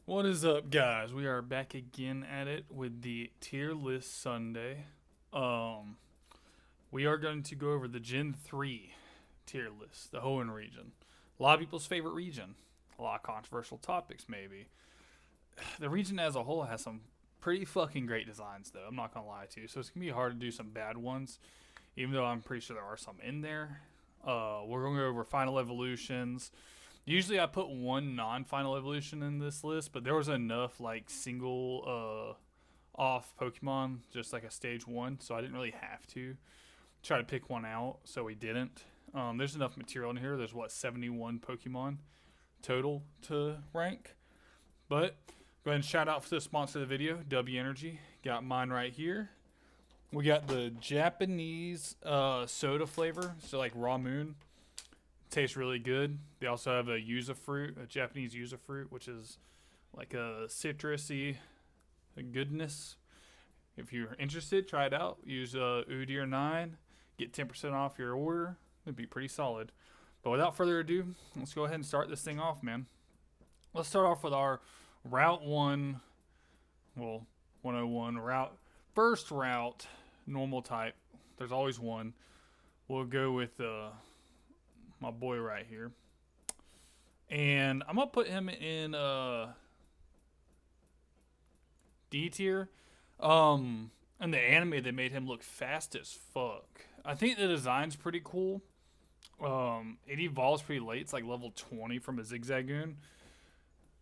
What is up, guys? We are back again at it with the tier list Sunday. Um, we are going to go over the Gen 3 tier list, the Hoenn region. A lot of people's favorite region. A lot of controversial topics, maybe. The region as a whole has some pretty fucking great designs, though. I'm not going to lie to you. So it's going to be hard to do some bad ones, even though I'm pretty sure there are some in there. We're going to go over final evolutions. Usually I put one non-final evolution in this list, but there was enough like single off Pokemon, just like a stage 1, so I didn't really have to try to pick one out, so we didn't. There's enough material in here. There's 71 Pokemon total to rank. But go ahead and shout out for the sponsor of the video, W Energy. Got mine right here. We got the Japanese soda flavor, so like Raw Moon. Tastes really good. They also have a yuzu fruit, a Japanese yuzu fruit, which is like a citrusy goodness. If you're interested, try it out. Use UDIR9, get 10% off your order. It'd be pretty solid. But without further ado, let's go ahead and start this thing off, man. Let's start off with our Route 1, 101 route. First route, normal type. There's always one. We'll go with my boy right here. And I'm going to put him in D tier. In the anime, they made him look fast as fuck. I think the design's pretty cool. It evolves pretty late. It's like level 20 from a Zigzagoon.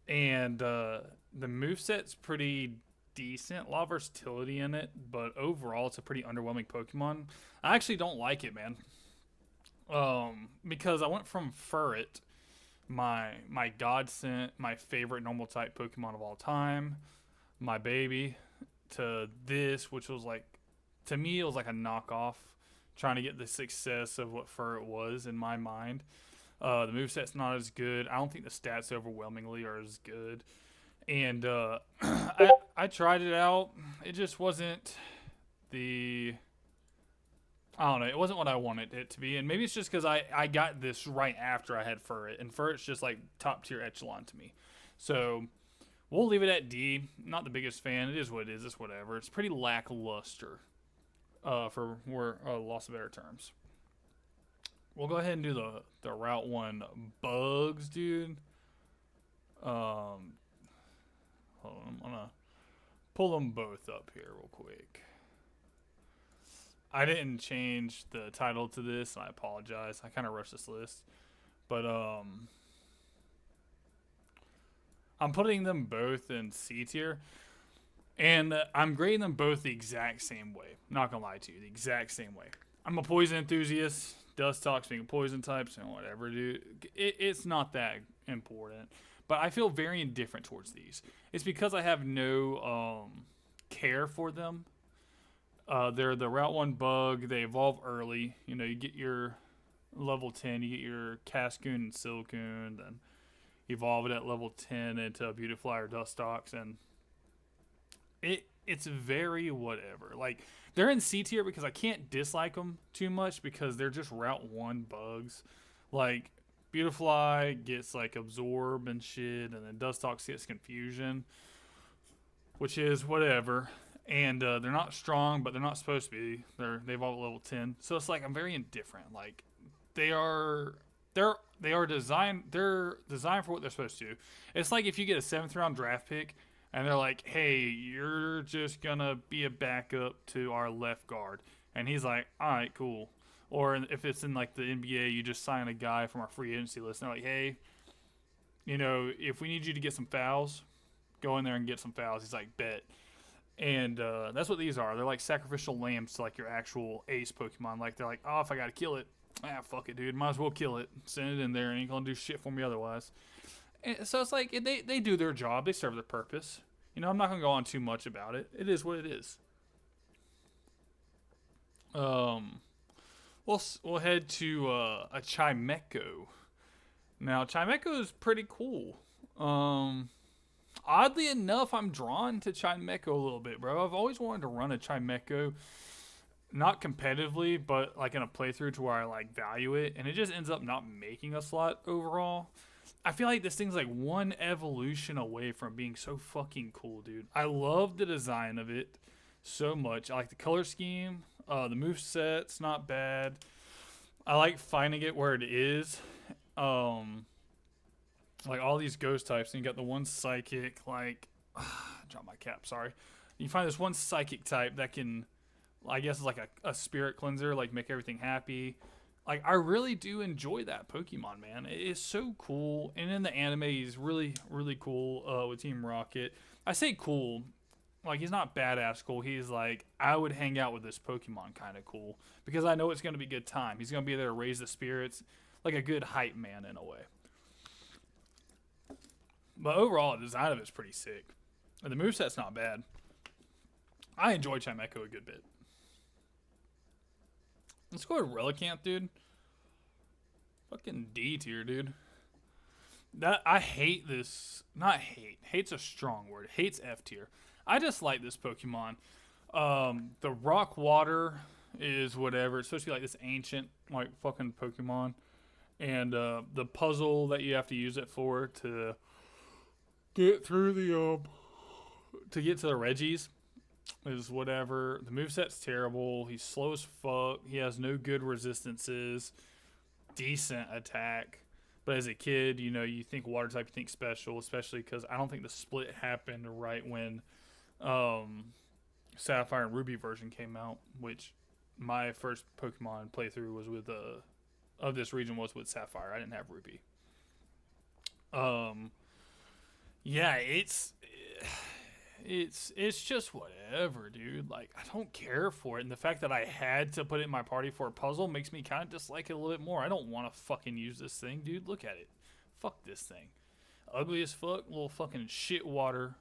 And the moveset's pretty decent. A lot of versatility in it. But overall, it's a pretty underwhelming Pokemon. I actually don't like it, man. Because I went from Furret, my godsend, my favorite normal type Pokemon of all time, my baby, to this, which was like, to me, it was like a knockoff, trying to get the success of what Furret was in my mind. The moveset's not as good. I don't think the stats overwhelmingly are as good. And I tried it out. It just wasn't the... I don't know. It wasn't what I wanted it to be. And maybe it's just because I got this right after I had Furret. And Furret's just like top tier echelon to me. So we'll leave it at D. Not the biggest fan. It is what it is. It's whatever. It's pretty lackluster for loss of better terms. We'll go ahead and do the Route 1 bugs, dude. Hold on. I'm going to pull them both up here real quick. I didn't change the title to this, and I apologize. I kind of rushed this list. But I'm putting them both in C tier. And I'm grading them both the exact same way. Not going to lie to you. The exact same way. I'm a poison enthusiast. Dustox being a poison type, so whatever, dude. It's not that important. But I feel very indifferent towards these. It's because I have no care for them. They're the Route 1 bug. They evolve early. You know, you get your level 10, you get your Cascoon and Silcoon, then evolve it at level 10 into a Beautifly or Dustox, and it's very whatever. Like, they're in C tier because I can't dislike them too much because they're just Route 1 bugs. Like, Beautifly gets like Absorb and shit, and then Dustox gets Confusion, which is whatever. And they're not strong, but they're not supposed to be. They evolve at level 10, so it's like I'm very indifferent. Like they are designed. They're designed for what they're supposed to. It's like if you get a 7th round draft pick, and they're like, "Hey, you're just gonna be a backup to our left guard," and he's like, "All right, cool." Or if it's in like the NBA, you just sign a guy from our free agency list, and they're like, "Hey, you know, if we need you to get some fouls, go in there and get some fouls." He's like, "Bet." And that's what these are. They're like sacrificial lambs to like your actual ace Pokemon. Like they're like, oh, if I gotta kill it, fuck it, dude. Might as well kill it. Send it in there. Ain't gonna do shit for me otherwise. And so it's like they do their job. They serve their purpose. You know, I'm not gonna go on too much about it. It is what it is. We'll head to a Chimecho. Now Chimecho is pretty cool. Oddly enough, I'm drawn to Chimecho a little bit, bro. I've always wanted to run a Chimecho, not competitively, but like in a playthrough to where I like value it, and it just ends up not making a slot overall. I feel like this thing's like one evolution away from being so fucking cool, dude. I love the design of it so much. I like the color scheme. The move set's not bad. I like finding it where it is. Like all these ghost types, and you got the one psychic, like, drop my cap, sorry. You find this one psychic type that can, I guess, is like a spirit cleanser, like make everything happy. Like, I really do enjoy that Pokemon, man. It is so cool. And in the anime, he's really, really cool with Team Rocket. I say cool. Like, he's not badass cool. He's like, I would hang out with this Pokemon kind of cool. Because I know it's going to be a good time. He's going to be there to raise the spirits. Like a good hype man in a way. But overall, the design of it's pretty sick. And the moveset's not bad. I enjoy Chimecho a good bit. Let's go with Relicanth, dude. Fucking D tier, dude. That I hate this. Not hate. Hate's a strong word. Hate's F tier. I just like this Pokemon. The rock water is whatever. It's supposed to be like this ancient, like, fucking Pokemon. And the puzzle that you have to use it for to get through the to get to the Regis is whatever. The moveset's terrible. He's slow as fuck. He has no good resistances. Decent attack. But as a kid, you know, you think water type, you think special, especially because I don't think the split happened right when Sapphire and Ruby version came out, which my first Pokemon playthrough was with of this region was with Sapphire. I didn't have Ruby. Yeah, it's just whatever, dude. Like, I don't care for it, and the fact that I had to put it in my party for a puzzle makes me kind of dislike it a little bit more. I don't want to fucking use this thing, dude. Look at it. Fuck this thing. Ugly as fuck, little fucking shit water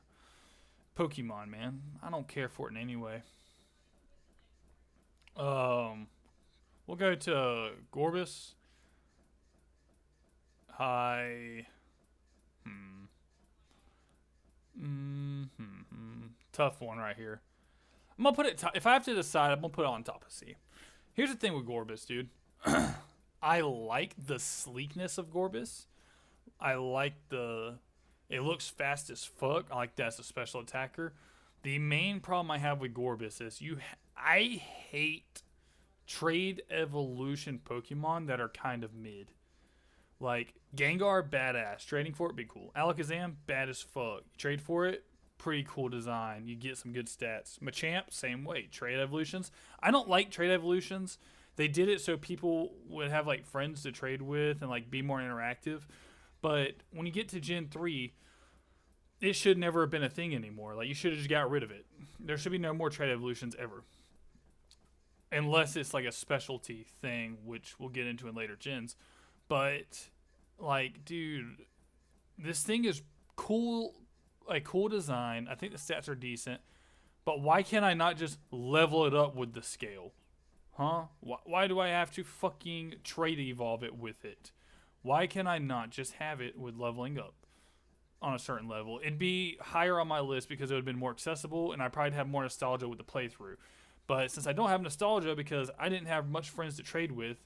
Pokemon, man. I don't care for it in any way. We'll go to Gorbis. Hi. Tough one right here. I'm gonna put it. If I have to decide, I'm gonna put it on top of C. Here's the thing with Gorbis, dude. I like the sleekness of Gorbis. I like it looks fast as fuck. I like that as a special attacker. The main problem I have with Gorbis is I hate trade evolution Pokemon that are kind of mid. Like, Gengar, badass. Trading for it, be cool. Alakazam, bad as fuck. Trade for it, pretty cool design. You get some good stats. Machamp, same way. Trade evolutions. I don't like trade evolutions. They did it so people would have, like, friends to trade with and, like, be more interactive. But when you get to Gen 3, it should never have been a thing anymore. Like, you should have just got rid of it. There should be no more trade evolutions ever. Unless it's, like, a specialty thing, which we'll get into in later gens. But, like, dude, this thing is cool, like, cool design. I think the stats are decent. But why can't I not just level it up with the scale? Huh? Why do I have to fucking trade evolve it with it? Why can I not just have it with leveling up on a certain level? It'd be higher on my list because it would have been more accessible, and I probably have more nostalgia with the playthrough. But since I don't have nostalgia because I didn't have much friends to trade with,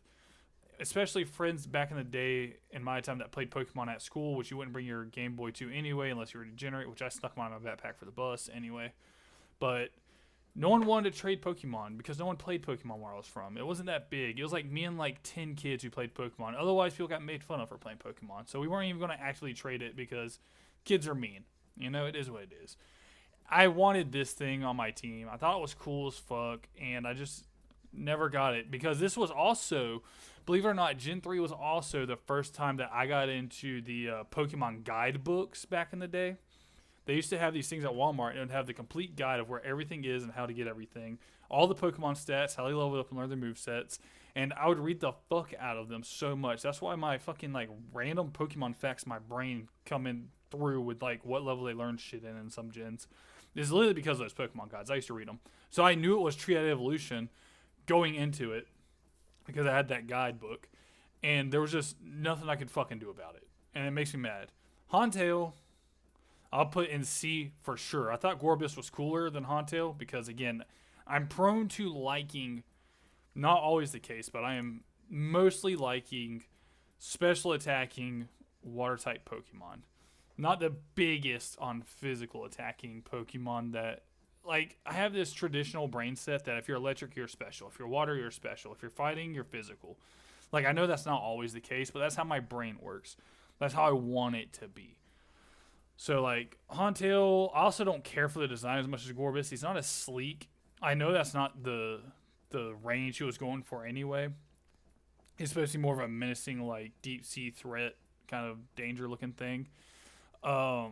especially friends back in the day in my time that played Pokemon at school, which you wouldn't bring your Game Boy to anyway unless you were a degenerate, which I snuck mine in my backpack for the bus anyway. But no one wanted to trade Pokemon because no one played Pokemon where I was from. It wasn't that big. It was like me and like 10 kids who played Pokemon. Otherwise, people got made fun of for playing Pokemon. So we weren't even going to actually trade it because kids are mean. You know, it is what it is. I wanted this thing on my team. I thought it was cool as fuck, and I just never got it because this was also, believe it or not, Gen 3 was also the first time that I got into the Pokemon guidebooks back in the day. They used to have these things at Walmart and it would have the complete guide of where everything is and how to get everything. All the Pokemon stats, how they level up and learn their movesets. And I would read the fuck out of them so much. That's why my fucking like random Pokemon facts in my brain coming through with like what level they learned shit in some gens. It's literally because of those Pokemon guides. I used to read them. So I knew it was Triad Evolution going into it because I had that guidebook. And there was just nothing I could fucking do about it. And it makes me mad. Hauntail, I'll put in C for sure. I thought Gorbis was cooler than Hauntail because, again, I'm prone to liking, not always the case, but I am mostly liking special attacking water type Pokemon. Not the biggest on physical attacking Pokemon that, like, I have this traditional brain set that if you're electric, you're special. If you're water, you're special. If you're fighting, you're physical. Like, I know that's not always the case, but that's how my brain works. That's how I want it to be. So, like, Hauntail, I also don't care for the design as much as Gorbis. He's not as sleek. I know that's not the range he was going for anyway. He's supposed to be more of a menacing, like, deep sea threat kind of danger looking thing. But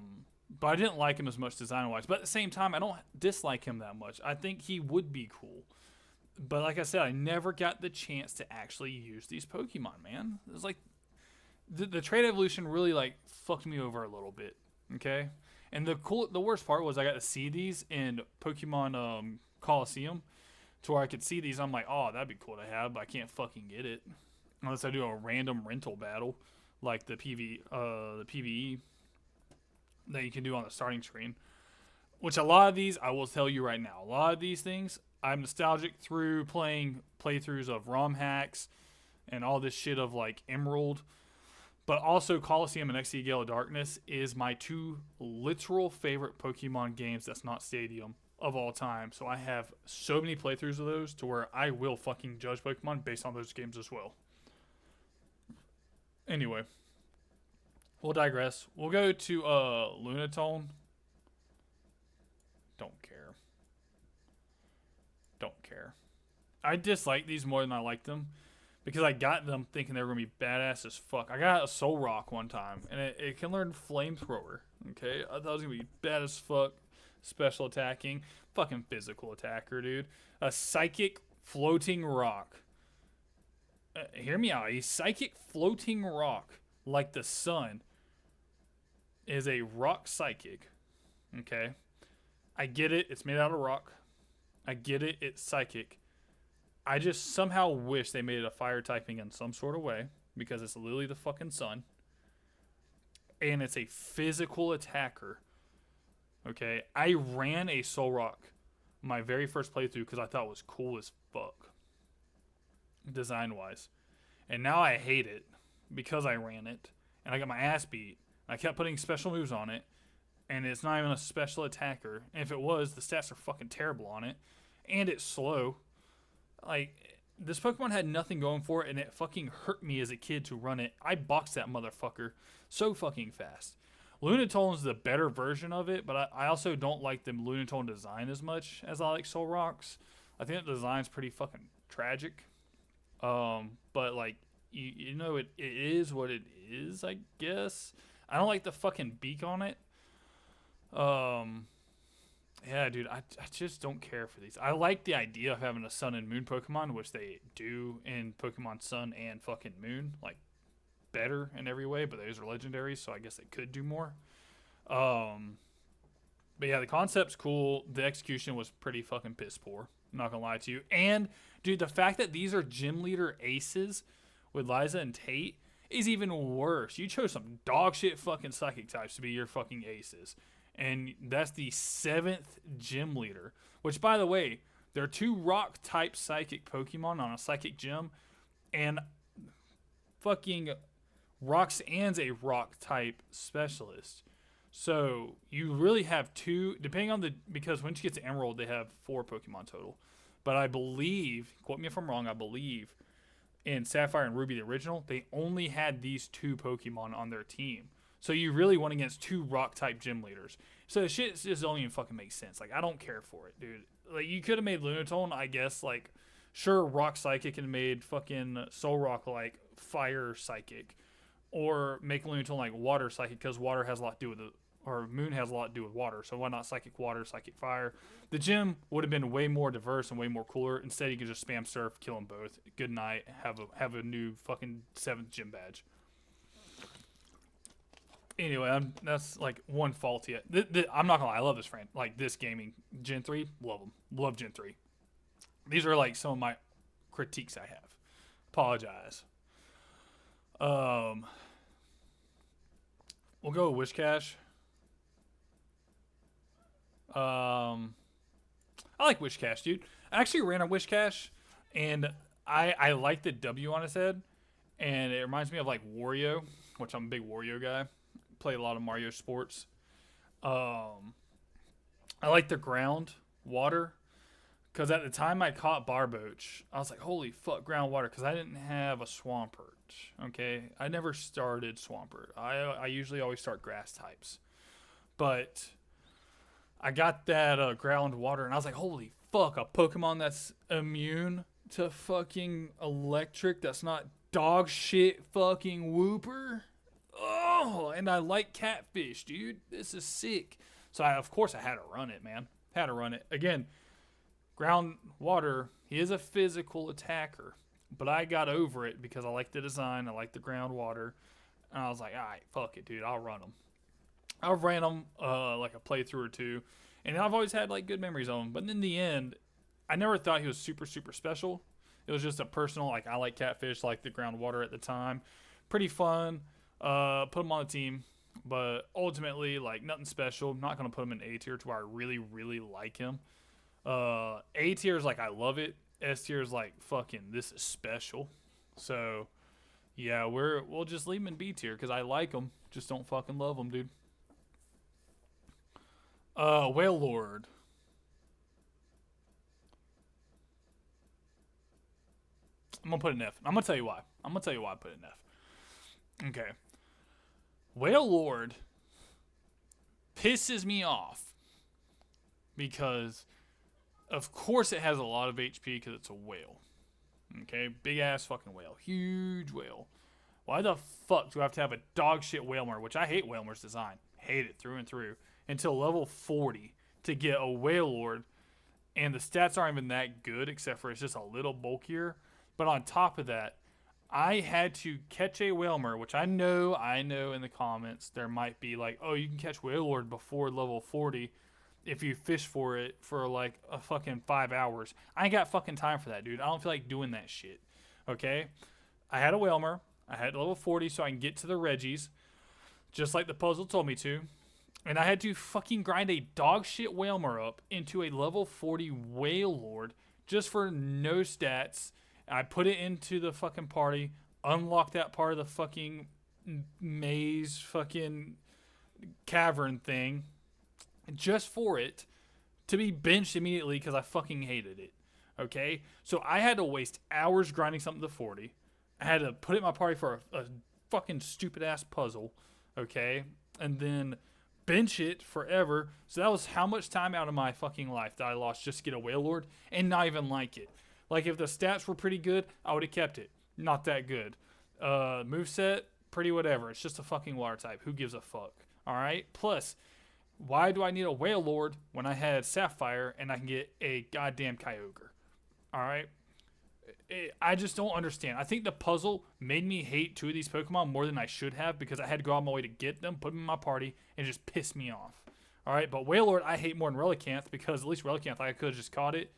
I didn't like him as much design wise. But at the same time, I don't dislike him that much. I think he would be cool. But like I said, I never got the chance to actually use these Pokemon, man. It's like the trade evolution really like fucked me over a little bit. Okay? And the worst part was I got to see these in Pokemon Coliseum to where I could see these. I'm like, oh, that'd be cool to have, but I can't fucking get it unless I do a random rental battle like the PvE that you can do on the starting screen. Which a lot of these, I will tell you right now, a lot of these things, I'm nostalgic through playing playthroughs of ROM hacks and all this shit of like Emerald. But also Coliseum and XD Gale of Darkness is my two literal favorite Pokemon games that's not Stadium of all time. So I have so many playthroughs of those to where I will fucking judge Pokemon based on those games as well. Anyway, we'll digress. We'll go to Lunatone. Don't care. Don't care. I dislike these more than I like them because I got them thinking they were going to be badass as fuck. I got a Solrock one time, and it can learn Flamethrower. Okay? I thought it was going to be bad as fuck. Special attacking. Fucking physical attacker, dude. A Psychic Floating Rock. Hear me out. A Psychic Floating Rock, like the sun, is a rock psychic. Okay? I get it. It's made out of rock. I get it. It's psychic. I just somehow wish they made it a fire typing in some sort of way because it's literally the fucking sun. And it's a physical attacker. Okay? I ran a Solrock my very first playthrough because I thought it was cool as fuck. Design-wise. And now I hate it because I ran it. And I got my ass beat. I kept putting special moves on it. And it's not even a special attacker. And if it was, the stats are fucking terrible on it. And it's slow. Like, this Pokemon had nothing going for it, and it fucking hurt me as a kid to run it. I boxed that motherfucker so fucking fast. Lunatone's the better version of it, but I also don't like the Lunatone design as much as I like Solrock's. I think the design's pretty fucking tragic. But, like, you know, it is what it is, I guess. I don't like the fucking beak on it. Yeah, dude, I just don't care for these. I like the idea of having a Sun and Moon Pokemon, which they do in Pokemon Sun and fucking Moon, like, better in every way, but those are legendaries, so I guess they could do more. But yeah, the concept's cool. The execution was pretty fucking piss poor. I'm not gonna lie to you. And, dude, the fact that these are gym leader aces with Liza and Tate is even worse. You chose some dog shit fucking psychic types to be your fucking aces. And that's the 7th gym leader. Which, by the way, there are 2 rock-type psychic Pokemon on a psychic gym. And fucking Roxanne's a rock-type specialist. So, you really have 2, depending on because when she gets to Emerald, they have 4 Pokemon total. But I believe, quote me if I'm wrong, I believe in Sapphire and Ruby, the original, they only had these 2 Pokemon on their team. So you really went against 2 rock-type gym leaders. So the shit just don't even fucking make sense. Like, I don't care for it, dude. Like, you could have made Lunatone, I guess, like, sure, rock psychic and made fucking Solrock, like, fire psychic. Or make Lunatone, like, water psychic, because water has a lot to do with it. Or Moon has a lot to do with water. So why not psychic water, psychic fire? The gym would have been way more diverse and way more cooler. Instead, you could just spam surf, kill them both. Good night. Have a new fucking 7th gym badge. Anyway, that's like one fault yet. I'm not gonna lie, I love this frame. Like this gaming, Gen 3, love them. Love Gen 3. These are like some of my critiques I have. Apologize. We'll go with Whiscash. I like Whiscash, dude. I actually ran a Whiscash, and I like the W on his head, and it reminds me of like Wario which I'm a big Wario guy. Play a lot of Mario sports. Um, I like the ground water because at the time I caught Barboach, I was like, holy fuck, groundwater, because I didn't have a Swampert. Okay, I never started Swampert. I usually always start grass types, but I got that groundwater, and I was like, holy fuck, a Pokemon that's immune to fucking electric. That's not dog shit fucking Wooper. Oh, and I like catfish, dude. This is sick. So of course I had to run it, man. Had to run it again. Groundwater, he is a physical attacker, but I got over it because I like the design, I like the groundwater, and I was like, all right, fuck it, dude, I'll run them. I've ran them like a playthrough or two, and I've always had like good memories of him. But in the end, I never thought he was super super special. It was just a personal, like I like catfish, like the groundwater at the time, pretty fun. Put him on the team, but ultimately like nothing special. I'm not gonna put him in A tier to where I really really like him. A tier is like I love it. S tier is like fucking this is special. So yeah, we'll just leave him in B tier because I like him. Just don't fucking love him, dude. Whale Lord. I'm gonna put an F. I'm gonna tell you why. I'm gonna tell you why I put an F. Okay. Whale Lord pisses me off because of course it has a lot of HP because it's a whale. Okay, big ass fucking whale, huge whale. Why the fuck do I have to have a dog shit Whalmer, which I hate Whalmer's design, hate it through and through, until level 40 to get a Whale Lord, and the stats aren't even that good except for it's just a little bulkier. But on top of that, I had to catch a Whalmer, which I know in the comments there might be like, oh, you can catch Whale Lord before level 40 if you fish for it for like a fucking 5 hours. I ain't got fucking time for that, dude. I don't feel like doing that shit. Okay? I had a Whalmer. I had level 40 so I can get to the Reggies, just like the puzzle told me to. And I had to fucking grind a dog shit Whalmer up into a level 40 Whale Lord just for no stats. I put it into the fucking party, unlocked that part of the fucking maze fucking cavern thing just for it to be benched immediately because I fucking hated it. Okay? So I had to waste hours grinding something to 40. I had to put it in my party for a fucking stupid ass puzzle. Okay? And then bench it forever. So that was how much time out of my fucking life that I lost just to get a Whale Lord and not even like it. Like if the stats were pretty good, I would have kept it. Not that good. Moveset, pretty whatever. It's just a fucking water type. Who gives a fuck? Alright? Plus, why do I need a Whale Lord when I had Sapphire and I can get a goddamn Kyogre? Alright? I just don't understand. I think the puzzle made me hate two of these Pokemon more than I should have because I had to go out my way to get them, put them in my party, and it just pissed me off. Alright? But Whale Lord I hate more than Relicanth because at least Relicanth I could have just caught it,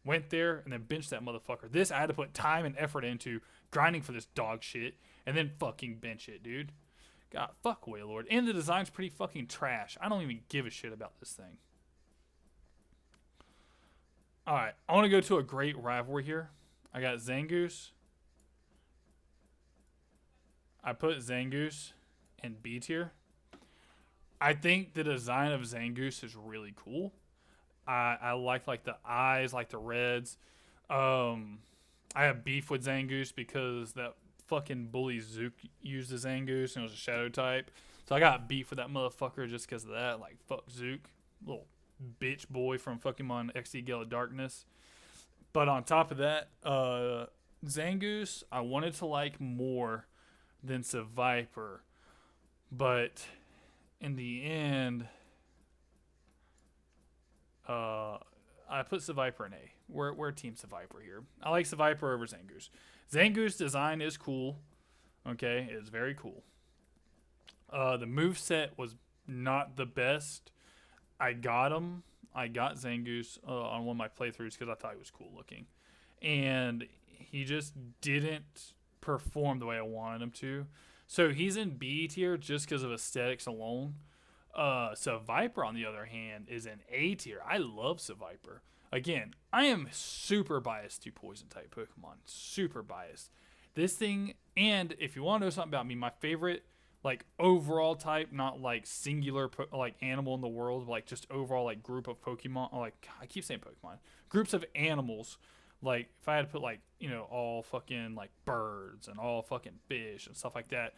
went there, and then benched that motherfucker. This I had to put time and effort into grinding for this dog shit and then fucking bench it, dude. God, fuck Whale Lord. And the design's pretty fucking trash. I don't even give a shit about this thing. Alright, I want to go to a great rivalry here. I got Zangoose. I put Zangoose in B tier. I think the design of Zangoose is really cool. I like the eyes, like the reds. I have beef with Zangoose because that fucking bully Zook used the Zangoose and it was a shadow type. So I got beef with that motherfucker just because of that. Like, fuck Zook. Little bitch boy from Pokemon XD Gale of Darkness. But on top of that, Zangoose, I wanted to like more than Seviper. But in the end, I put Seviper in A. We're Team Seviper here. I like Seviper over Zangoose. Zangoose design is cool. Okay, it's very cool. The moveset was not the best. I got Zangoose on one of my playthroughs because I thought he was cool looking. And he just didn't perform the way I wanted him to. So he's in B tier just because of aesthetics alone. Seviper, on the other hand, is in A tier. I love Seviper. Again, I am super biased to poison type Pokemon. Super biased. This thing, and if you want to know something about me, my favorite like overall type, not like singular like animal in the world, but like just overall like group of Pokemon. Or like I keep saying Pokemon, groups of animals. Like if I had to put like all fucking like birds and all fucking fish and stuff like that,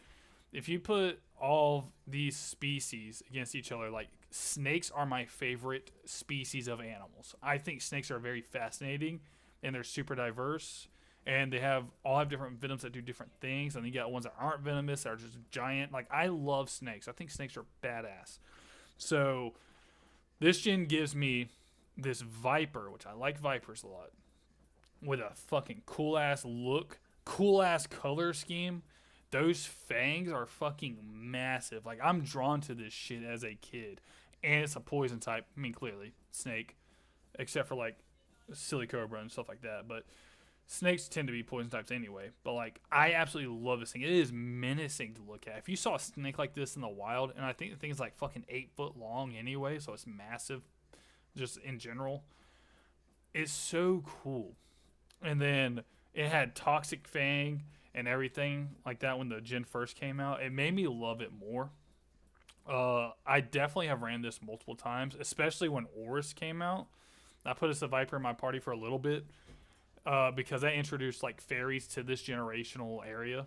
if you put all these species against each other, like snakes are my favorite species of animals. I think snakes are very fascinating and they're super diverse and they all have different venoms that do different things. And you got ones that aren't venomous that are just giant. Like I love snakes. I think snakes are badass. So this gen gives me this Viper, which I like Vipers a lot, with a fucking cool ass look, cool ass color scheme. Those fangs are fucking massive. Like I'm drawn to this shit as a kid, and it's a poison type. I mean, clearly snake, except for like Silicobra and stuff like that. But snakes tend to be poison types anyway. But like, I absolutely love this thing. It is menacing to look at. If you saw a snake like this in the wild, and I think the thing is like fucking 8 foot long anyway, so it's massive, just in general. It's so cool. And then it had Toxic Fang and everything like that when the gen first came out. It made me love it more. I definitely have ran this multiple times, especially when Oris came out. I put as a Viper in my party for a little bit because I introduced like fairies to this generational area,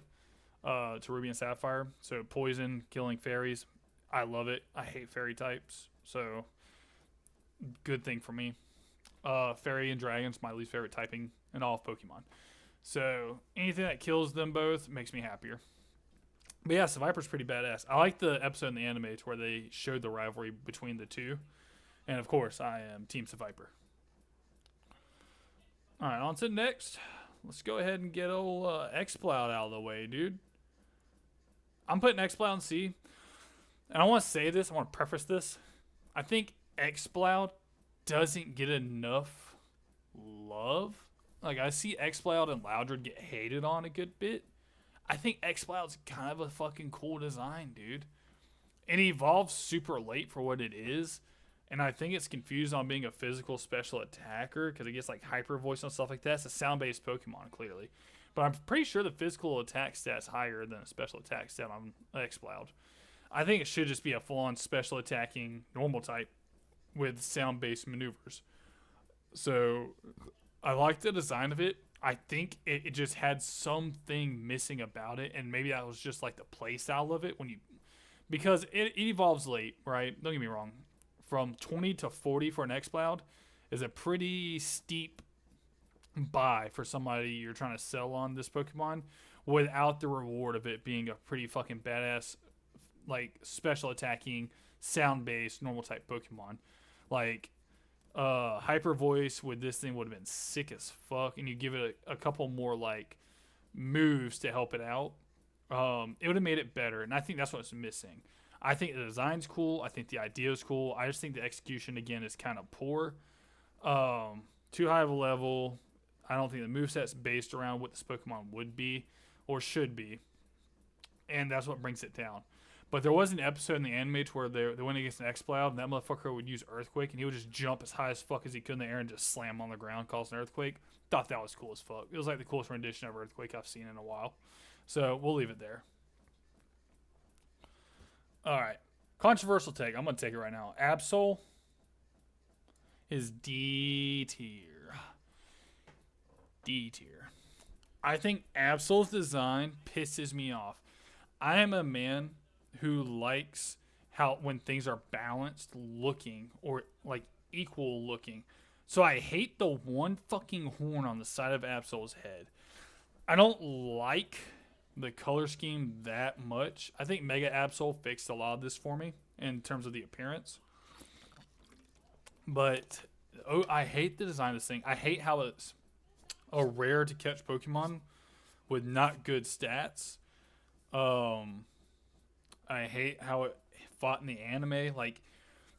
to Ruby and Sapphire. So poison, killing fairies, I love it. I hate fairy types, so good thing for me. Fairy and dragons, my least favorite typing in all of Pokemon. So anything that kills them both makes me happier. But yeah, Viper's pretty badass. I like the episode in the anime where they showed the rivalry between the two. And of course, I am Team Viper. Alright, on to the next. Let's go ahead and get old Exploud out of the way, dude. I'm putting Exploud in C. And I want to say this, I want to preface this. I think Exploud doesn't get enough love. Like, I see Exploud and Loudred get hated on a good bit. I think Exploud's kind of a fucking cool design, dude. It evolves super late for what it is. And I think it's confused on being a physical special attacker because it gets like hyper voice and stuff like that. It's a sound-based Pokemon, clearly. But I'm pretty sure the physical attack stat's higher than a special attack stat on Exploud. I think it should just be a full-on special attacking normal type with sound-based maneuvers. So I like the design of it. I think it just had something missing about it, and maybe that was just like the play style of it because it evolves late, right? Don't get me wrong. From 20 to 40 for an Exploud is a pretty steep buy for somebody you're trying to sell on this Pokemon without the reward of it being a pretty fucking badass, like special attacking, sound based, normal type Pokemon. Like Hyper Voice with this thing would have been sick as fuck, and you give it a couple more like moves to help it out. It would have made it better, and I think that's what's missing. I think the design's cool. I think the idea is cool. I just think the execution again is kind of poor. Too high of a level. I don't think the moveset's based around what this Pokemon would be or should be, and that's what brings it down. But there was an episode in the anime where they went against an Exploud, and that motherfucker would use Earthquake, and he would just jump as high as fuck as he could in the air and just slam on the ground, cause an Earthquake. Thought that was cool as fuck. It was like the coolest rendition of Earthquake I've seen in a while. So we'll leave it there. Alright. Controversial take. I'm going to take it right now. Absol is D tier. D tier. I think Absol's design pisses me off. I am a man who likes how when things are balanced looking or like equal looking. So I hate the one fucking horn on the side of Absol's head. I don't like the color scheme that much. I think Mega Absol fixed a lot of this for me in terms of the appearance. But I hate the design of this thing. I hate how it's a rare to catch Pokemon with not good stats. I hate how it fought in the anime. Like,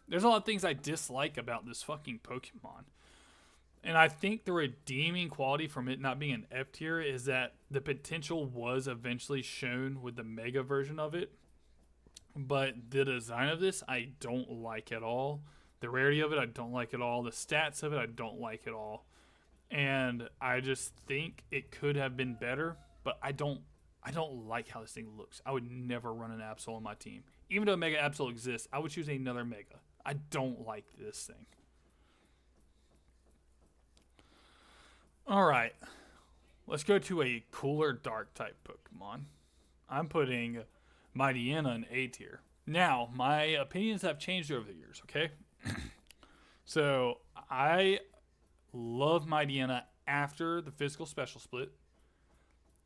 there's a lot of things I dislike about this fucking Pokemon. And I think the redeeming quality from it not being an F tier is that the potential was eventually shown with the Mega version of it. But the design of this, I don't like at all. The rarity of it, I don't like at all. The stats of it, I don't like at all. And I just think it could have been better, but I don't I don't like how this thing looks. I would never run an Absol on my team. Even though a Mega Absol exists, I would choose another Mega. I don't like this thing. Alright. Let's go to a cooler dark type Pokemon. I'm putting Mightyena in A tier. Now, my opinions have changed over the years, okay? So, I love Mightyena after the physical special split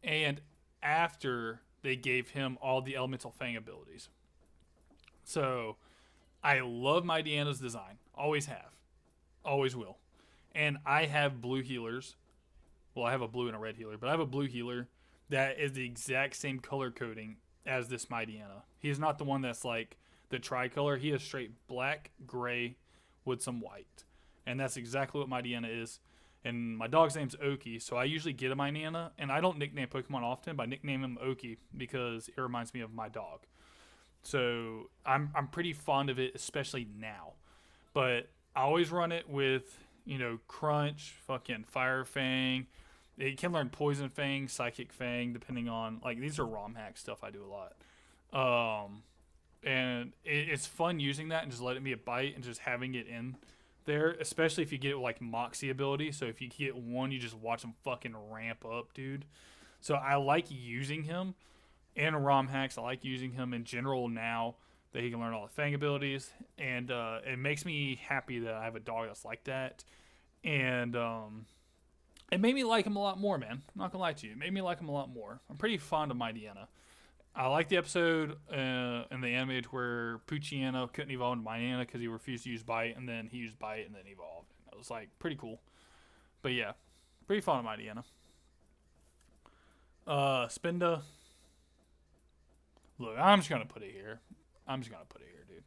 and after they gave him all the elemental fang abilities. So I love Mightyena's design. Always have. Always will. And I have blue healers. Well, I have a blue and a red healer, but I have a blue healer that is the exact same color coding as this Mightyena. He is not the one that's like the tricolor. He is straight black, gray, with some white. And that's exactly what Mightyena is. And my dog's name's Oki, so I usually get a Mightyena, and I don't nickname Pokemon often, but I nickname him Oki because it reminds me of my dog. So I'm pretty fond of it, especially now. But I always run it with, Crunch, fucking Fire Fang. It can learn Poison Fang, Psychic Fang, depending on, these are ROM hack stuff I do a lot. And it's fun using that and just letting me a bite and just having it in there, especially if you get it with Moxie ability. So if you get one, you just watch him fucking ramp up, dude. So I like using him in ROM hacks. I like using him in general now that he can learn all the Fang abilities, and it makes me happy that I have a dog that's like that. And it made me like him a lot more, man. I'm not gonna lie to you, it made me like him a lot more. I'm pretty fond of Mightyena. I like the episode in the anime where Poochyena couldn't evolve into Mightyena because he refused to use Bite, and then he used Bite and then evolved. It was pretty cool. But yeah, pretty fond of Mightyena. Spinda. Look, I'm just gonna put it here. Dude.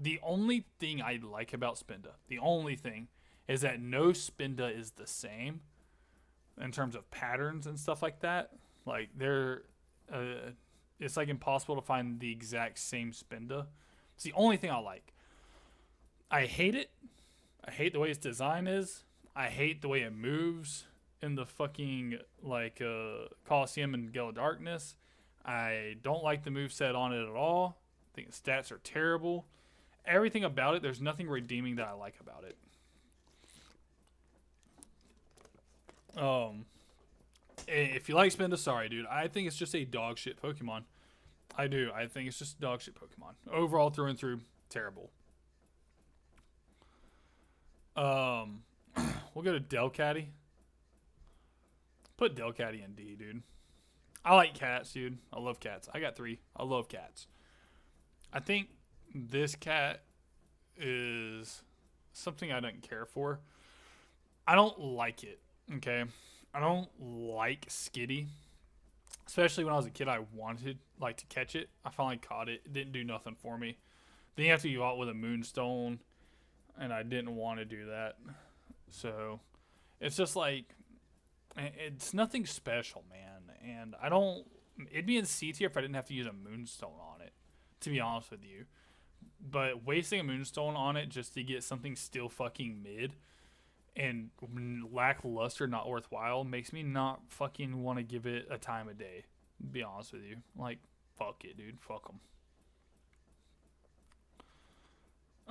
The only thing I like about Spinda, the only thing, is that no Spinda is the same in terms of patterns and stuff like that. It's impossible to find the exact same Spinda. It's the only thing I like. I hate it. I hate the way its design is. I hate the way it moves in the fucking Coliseum and Gale of Darkness. I don't like the moveset on it at all. I think the stats are terrible. Everything about it, there's nothing redeeming that I like about it. If you like Spinda, sorry, dude. I think it's just a dog shit Pokemon. I do. I think it's just dog shit Pokemon. Overall, through and through, terrible. We'll go to Delcatty. Put Delcatty in D, dude. I like cats, dude. I love cats. I got 3. I love cats. I think this cat is something I don't care for. I don't like it, okay? I don't like Skitty. Especially when I was a kid, I wanted to catch it. I finally caught it. It didn't do nothing for me. Then you have to go out with a Moonstone, and I didn't want to do that. So it's just it's nothing special, man. And it'd be in C tier if I didn't have to use a Moonstone on it, to be honest with you. But wasting a Moonstone on it just to get something still fucking mid and lackluster, not worthwhile, makes me not fucking want to give it a time of day, to be honest with you. Fuck it, dude. Fuck them.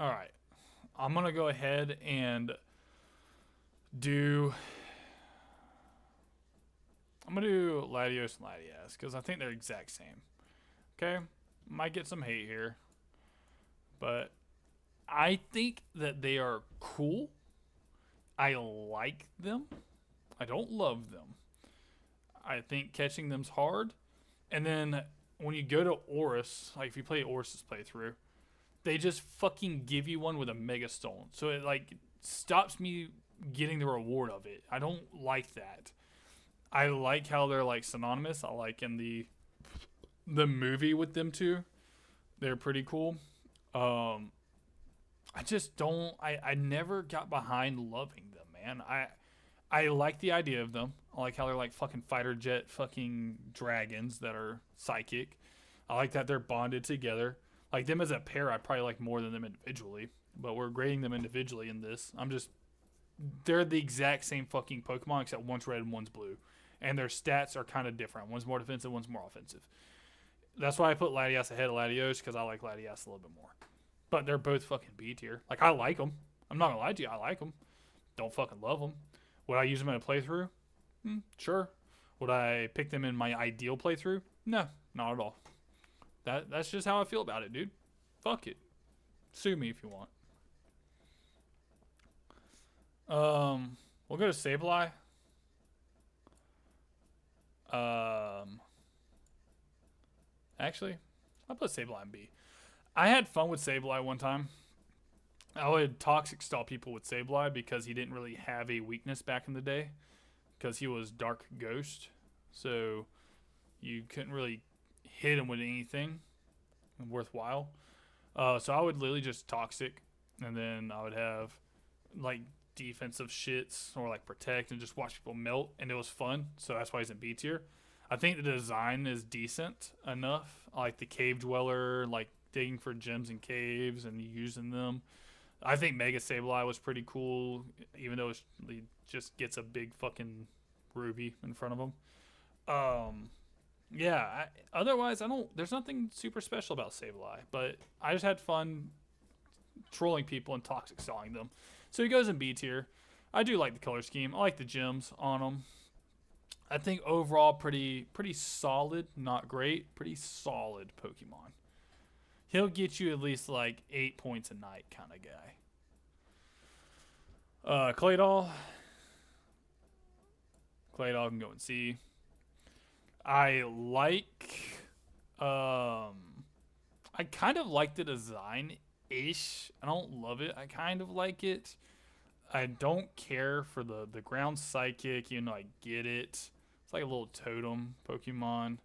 Alright. I'm going to go ahead and do Latios and Latias because I think they're exact same. Okay? Might get some hate here, but I think that they are cool. I like them. I don't love them. I think catching them's hard. And then when you go to Oris, if you play Oris's playthrough, they just fucking give you one with a Mega Stone. So it stops me getting the reward of it. I don't like that. I like how they're synonymous. I like in the movie with them two. They're pretty cool. I just don't. I never got behind loving them, man. I like the idea of them. I like how they're fucking fighter jet fucking dragons that are psychic. I like that they're bonded together. Them as a pair, I probably like more than them individually. But we're grading them individually in this. They're the exact same fucking Pokemon except one's red and one's blue. and their stats are kind of different. One's more defensive, one's more offensive. That's why I put Latias ahead of Latios, because I like Latias a little bit more. But they're both fucking B tier. Like, I like them. I'm not gonna lie to you, I like them. Don't fucking love them. Would I use them in a playthrough? Sure. Would I pick them in my ideal playthrough? No, not at all. That's just how I feel about it, dude. Fuck it. Sue me if you want. We'll go to Sableye. Actually, I'll put Sableye in B. I had fun with Sableye one time. I would toxic stall people with Sableye because he didn't really have a weakness back in the day, because he was Dark Ghost, so you couldn't really hit him with anything worthwhile. So I would literally just toxic, and then I would have like defensive shits or like protect and just watch people melt, and it was fun. So that's why he's in B tier. I think the design is decent enough. I like the cave dweller, like digging for gems in caves and using them. I think Mega Sableye was pretty cool, even though he just gets a big fucking ruby in front of him. Yeah. Otherwise, there's nothing super special about Sableye, but I just had fun trolling people and toxic stalling them. So he goes in B tier. I do like the color scheme. I like the gems on him. I think overall pretty solid, not great, pretty solid Pokemon. He'll get you at least like 8 points a night kind of guy. Claydol. Claydol can go in C. I kind of like the design-ish. I don't love it. I kind of like it. I don't care for the ground psychic, even though I get it. It's like a little totem Pokemon.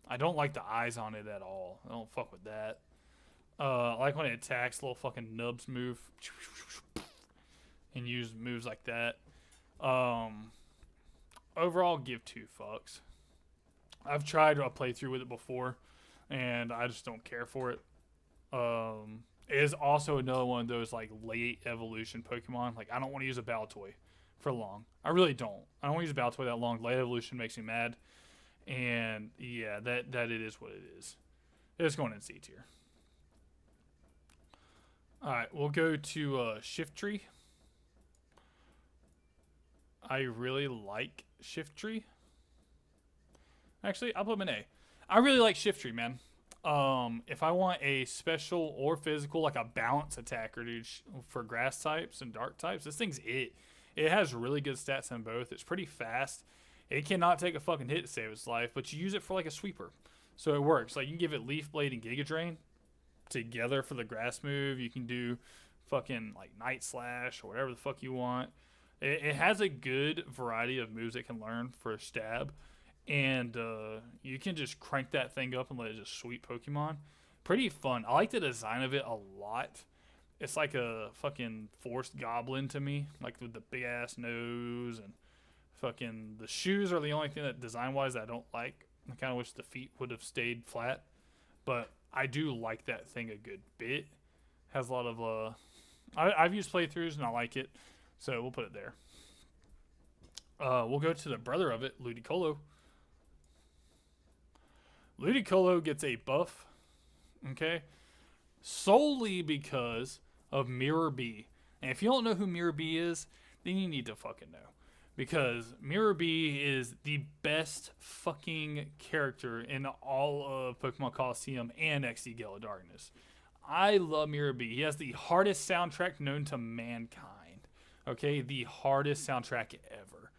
I don't like the eyes on it at all. I don't fuck with that. I like when it attacks, little fucking nubs move. And use moves like that. Overall, give 2 fucks. I've tried a playthrough with it before, and I just don't care for it. It is also another one of those like late evolution Pokemon. Like, I don't want to use a Baltoy for long. I really don't. I don't want to use a Baltoy that long. Late evolution makes me mad. And yeah, that it is what it is. It's going in C tier. Alright, we'll go to Shiftry. I really like Shiftry. Actually, I'll put him in A. I really like Shiftry, man. If I want a special or physical, like a balance attacker, dude, for grass types and dark types, this thing's it. It has really good stats on both. It's pretty fast. It cannot take a fucking hit to save its life, but you use it for like a sweeper. So it works. Like, you can give it Leaf Blade and Giga Drain together for the grass move. You can do fucking like Night Slash or whatever the fuck you want. It has a good variety of moves it can learn for a stab. And you can just crank that thing up and let it just sweep Pokemon. Pretty fun. I like the design of it a lot. It's like a fucking forest goblin to me. Like with the big ass nose and fucking the shoes are the only thing that design wise I don't like. I kind of wish the feet would have stayed flat. But I do like that thing a good bit. Has a lot of I've used playthroughs and I like it. So we'll put it there. We'll go to the brother of it, Ludicolo. Ludicolo gets a buff, okay, solely because of Mirror B. And if you don't know who Mirror B is, then you need to fucking know. Because Mirror B is the best fucking character in all of Pokemon Coliseum and XD Gala Darkness. I love Mirror B. He has the hardest soundtrack known to mankind. Okay, the hardest soundtrack ever.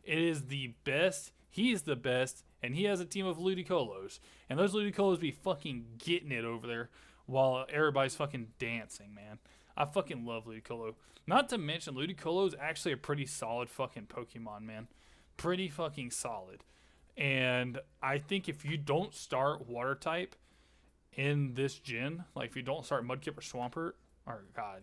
It is the best. He's the best. And he has a team of Ludicolos. And those Ludicolos be fucking getting it over there while everybody's fucking dancing, man. I fucking love Ludicolo. Not to mention, Ludicolo is actually a pretty solid fucking Pokemon, man. Pretty fucking solid. And I think if you don't start Water type in this gen, like if you don't start Mudkip or Swampert, or God,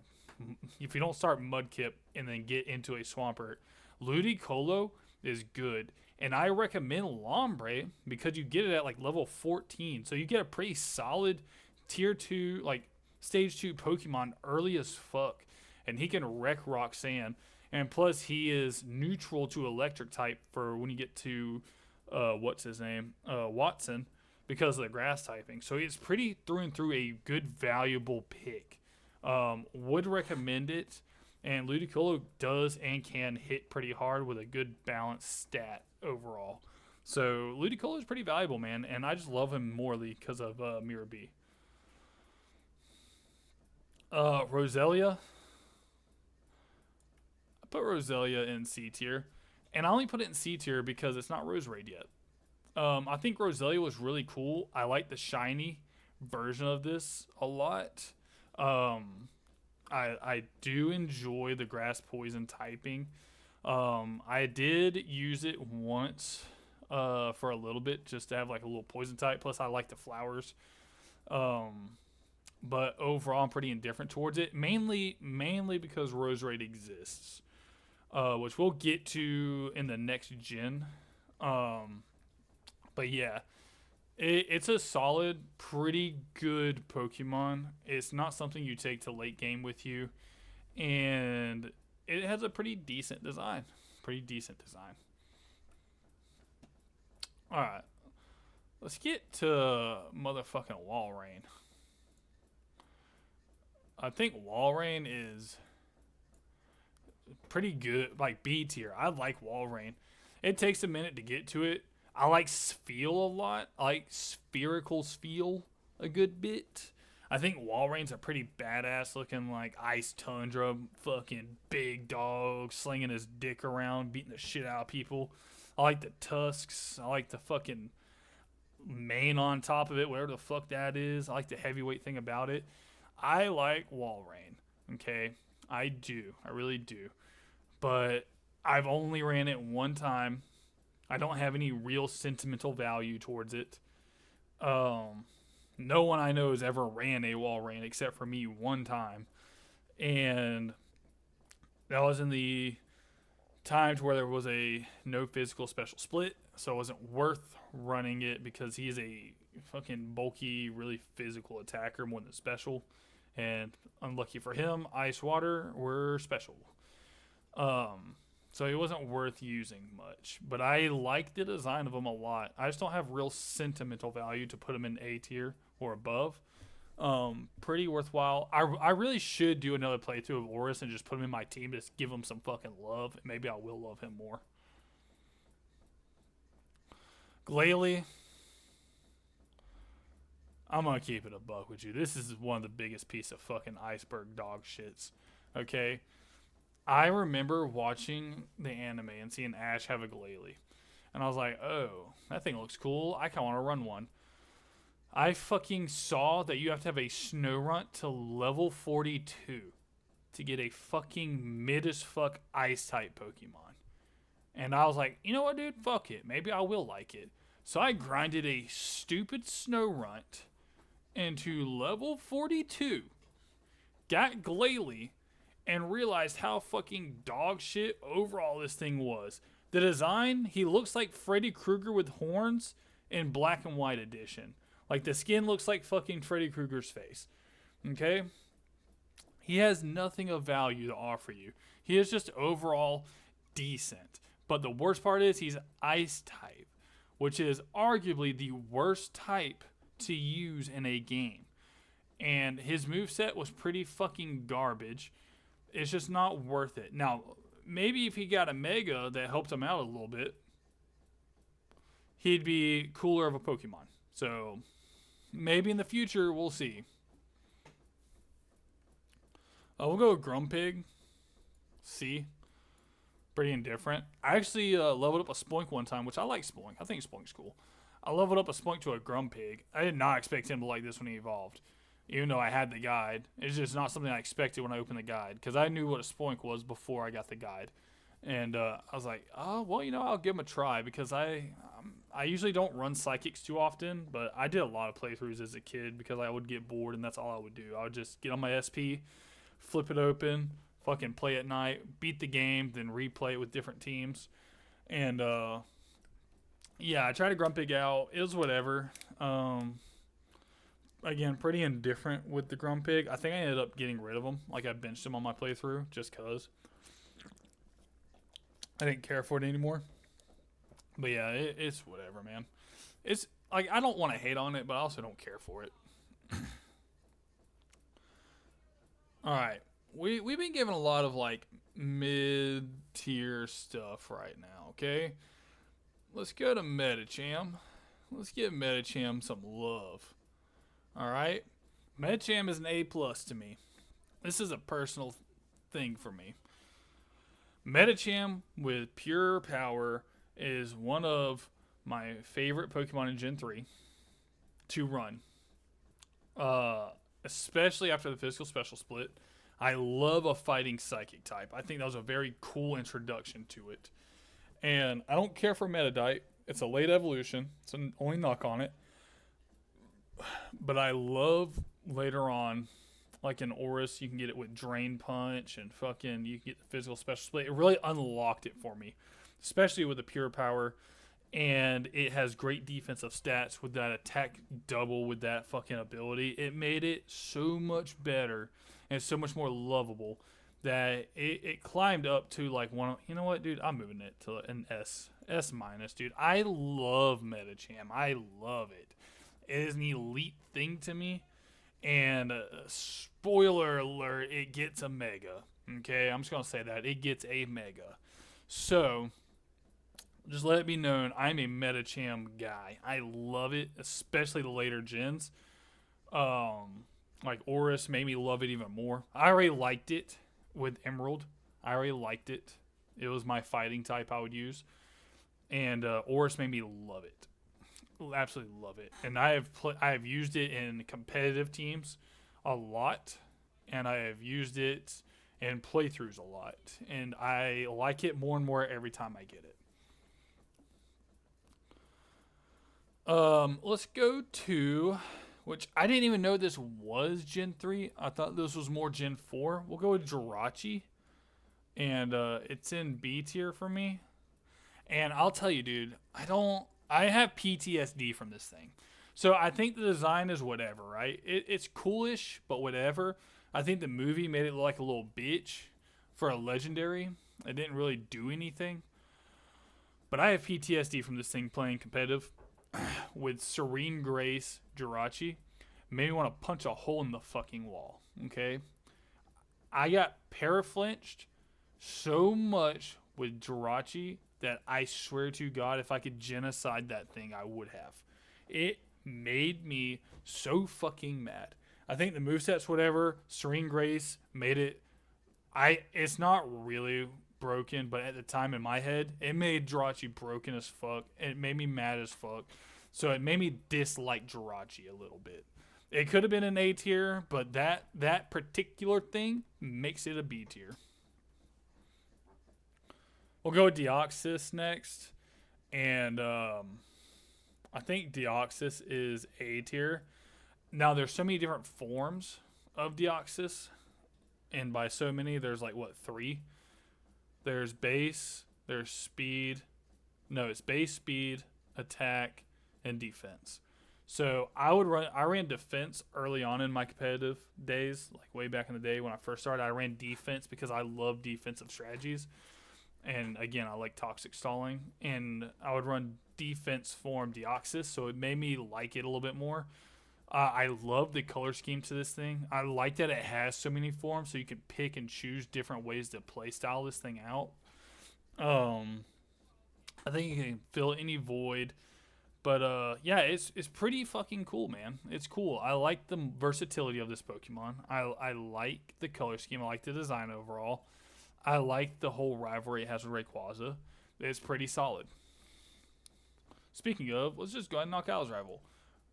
if you don't start Mudkip and then get into a Swampert, Ludicolo is good. And I recommend Lombre because you get it at like level 14. So you get a pretty solid tier 2, like stage 2 Pokemon early as fuck. And he can wreck Roxanne. And plus, he is neutral to electric type for when you get to, what's his name? Watson, because of the grass typing. So it's pretty through and through a good, valuable pick. Would recommend it. And Ludicolo does and can hit pretty hard with a good balanced stat overall. So Ludicolo is pretty valuable, man. And I just love him morely because of Mirror B. Roselia. I put Roselia in C tier. And I only put it in C tier because it's not Roserade yet. I think Roselia was really cool. I like the shiny version of this a lot. I do enjoy the grass poison typing. I did use it once for a little bit just to have like a little poison type. Plus, I like the flowers. But overall, I'm pretty indifferent towards it. Mainly because Roserade exists, which we'll get to in the next gen. But yeah, it's a solid, pretty good Pokemon. It's not something you take to late game with you, and it has a pretty decent design. All right, let's get to motherfucking Walrein. I think Walrein is pretty good, like B tier. I like Walrein. It takes a minute to get to it. I like Spheal a lot. I like Spherical Spheal a good bit. I think Walrein's a pretty badass looking, like, Ice Tundra, fucking big dog, slinging his dick around, beating the shit out of people. I like the tusks. I like the fucking mane on top of it, whatever the fuck that is. I like the heavyweight thing about it. I like Walrein, okay? I do. I really do. But I've only ran it one time. I don't have any real sentimental value towards it. No one I know has ever ran a Walrein except for me one time. And that was in the times where there was a no physical special split. So it wasn't worth running it because he is a fucking bulky, really physical attacker more than special. And unlucky for him, Ice Water were special. So it wasn't worth using much. But I like the design of him a lot. I just don't have real sentimental value to put him in A tier or above. Pretty worthwhile. I really should do another playthrough of Oris and just put him in my team. Just give him some fucking love. Maybe I will love him more. Glalie. I'm going to keep it a buck with you. This is one of the biggest piece of fucking iceberg dog shits. Okay? I remember watching the anime and seeing Ash have a Glalie. And I was like, oh, that thing looks cool. I kind of want to run one. I fucking saw that you have to have a Snorunt to level 42 to get a fucking mid as fuck ice type Pokemon. And I was like, you know what, dude? Fuck it. Maybe I will like it. So I grinded a stupid Snorunt into level 42, got Glalie, and realized how fucking dog shit overall this thing was. The design, he looks like Freddy Krueger with horns in black and white edition. Like the skin looks like fucking Freddy Krueger's face. Okay? He has nothing of value to offer you. He is just overall decent. But the worst part is he's ice type, which is arguably the worst type to use in a game. And his moveset was pretty fucking garbage. It's just not worth it. Now, maybe if he got a Mega that helped him out a little bit, he'd be cooler of a Pokemon. So, maybe in the future, we'll see. We'll go with Grumpig. C. Pretty indifferent. I actually leveled up a Spoink one time, which I like Spoink. I think Spoink's cool. I leveled up a Spoink to a Grumpig. I did not expect him to like this when he evolved. Even though I had the guide. It's just not something I expected when I opened the guide. Because I knew what a Spoink was before I got the guide. And I was like, oh, well, you know, I'll give him a try. Because I usually don't run Psychics too often. But I did a lot of playthroughs as a kid because I would get bored and that's all I would do. I would just get on my SP, flip it open, fucking play at night, beat the game, then replay it with different teams. And yeah, I tried to Grumpig out. It was whatever. Again, pretty indifferent with the Grumpig. I think I ended up getting rid of him. Like, I benched him on my playthrough just because. I didn't care for it anymore. But yeah, it's whatever, man. It's like I don't want to hate on it, but I also don't care for it. All right, we've been given a lot of like mid tier stuff right now. Okay, let's go to Metacham. Let's give Metacham some love. All right, Metacham is an A plus to me. This is a personal thing for me. Metacham with pure power is one of my favorite Pokemon in Gen 3 to run. Especially after the physical special split. I love a fighting psychic type. I think that was a very cool introduction to it. And I don't care for Metadite. It's a late evolution. It's an only knock on it. But I love later on, like in Oris, you can get it with Drain Punch and fucking you can get the physical special split. It really unlocked it for me, especially with the pure power. And it has great defensive stats with that attack double with that fucking ability. It made it so much better and so much more lovable that it climbed up to like one of, you know what, dude, I'm moving it to an S minus, dude. I love Metacham. I love it. It is an elite thing to me. And spoiler alert, it gets a mega. Okay, I'm just going to say that. It gets a mega. So just let it be known, I'm a Metacham guy. I love it, especially the later gens. Like Oris made me love it even more. I already liked it with Emerald. I already liked it. It was my fighting type I would use. And Oris made me love it. Absolutely love it. And I have used it in competitive teams a lot. And I have used it in playthroughs a lot. And I like it more and more every time I get it. Let's go to, which I didn't even know this was Gen 3. I thought this was more Gen 4. We'll go with Jirachi. And it's in B tier for me. And I'll tell you, dude, I have PTSD from this thing. So I think the design is whatever, right? It's coolish, but whatever. I think the movie made it look like a little bitch for a legendary. It didn't really do anything. But I have PTSD from this thing playing competitive. With Serene Grace Jirachi, made me want to punch a hole in the fucking wall. Okay, I got paraflinched so much with Jirachi that I swear to God, if I could genocide that thing, I would have. It made me so fucking mad. I think the moveset's whatever. Serene Grace made it. It's not really broken, but at the time in my head, it made Jirachi broken as fuck. It made me mad as fuck. So it made me dislike Jirachi a little bit. It could have been an A tier, but that particular thing makes it a B tier. We'll go with Deoxys next. And I think Deoxys is A tier. Now, there's so many different forms of Deoxys. And by so many, there's like, what, 3? There's base, there's speed. No, it's base, speed, attack, and defense. So I ran defense early on in my competitive days, like way back in the day when I first started. I ran defense because I love defensive strategies. And again, I like toxic stalling. And I would run defense form Deoxys, so it made me like it a little bit more. I love the color scheme to this thing. I like that it has so many forms, so you can pick and choose different ways to play style this thing out. I think you can fill any void. But yeah, it's pretty fucking cool, man. It's cool. I like the versatility of this Pokemon. I like the color scheme. I like the design overall. I like the whole rivalry it has with Rayquaza. It's pretty solid. Speaking of, let's just go ahead and knock out his rival.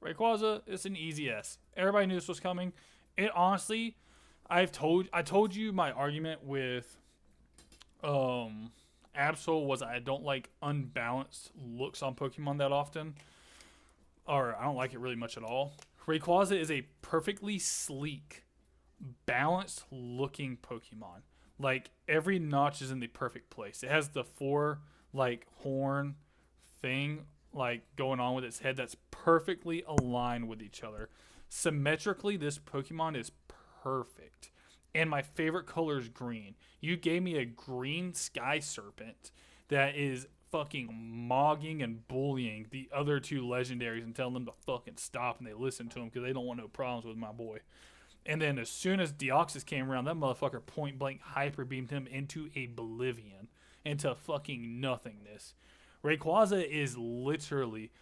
Rayquaza, it's an easy S. Everybody knew this was coming. It honestly, I told you my argument with Absol was I don't like unbalanced looks on Pokemon that often. Or I don't like it really much at all. Rayquaza is a perfectly sleek, balanced looking Pokemon. Like every notch is in the perfect place. It has the 4 like horn thing like going on with its head that's perfectly aligned with each other. Symmetrically, this Pokemon is perfect. And my favorite color is green. You gave me a green Sky Serpent that is fucking mogging and bullying the other two legendaries and telling them to fucking stop, and they listen to him because they don't want no problems with my boy. And then as soon as Deoxys came around, that motherfucker point blank hyper beamed him into oblivion, into fucking nothingness. Rayquaza is literally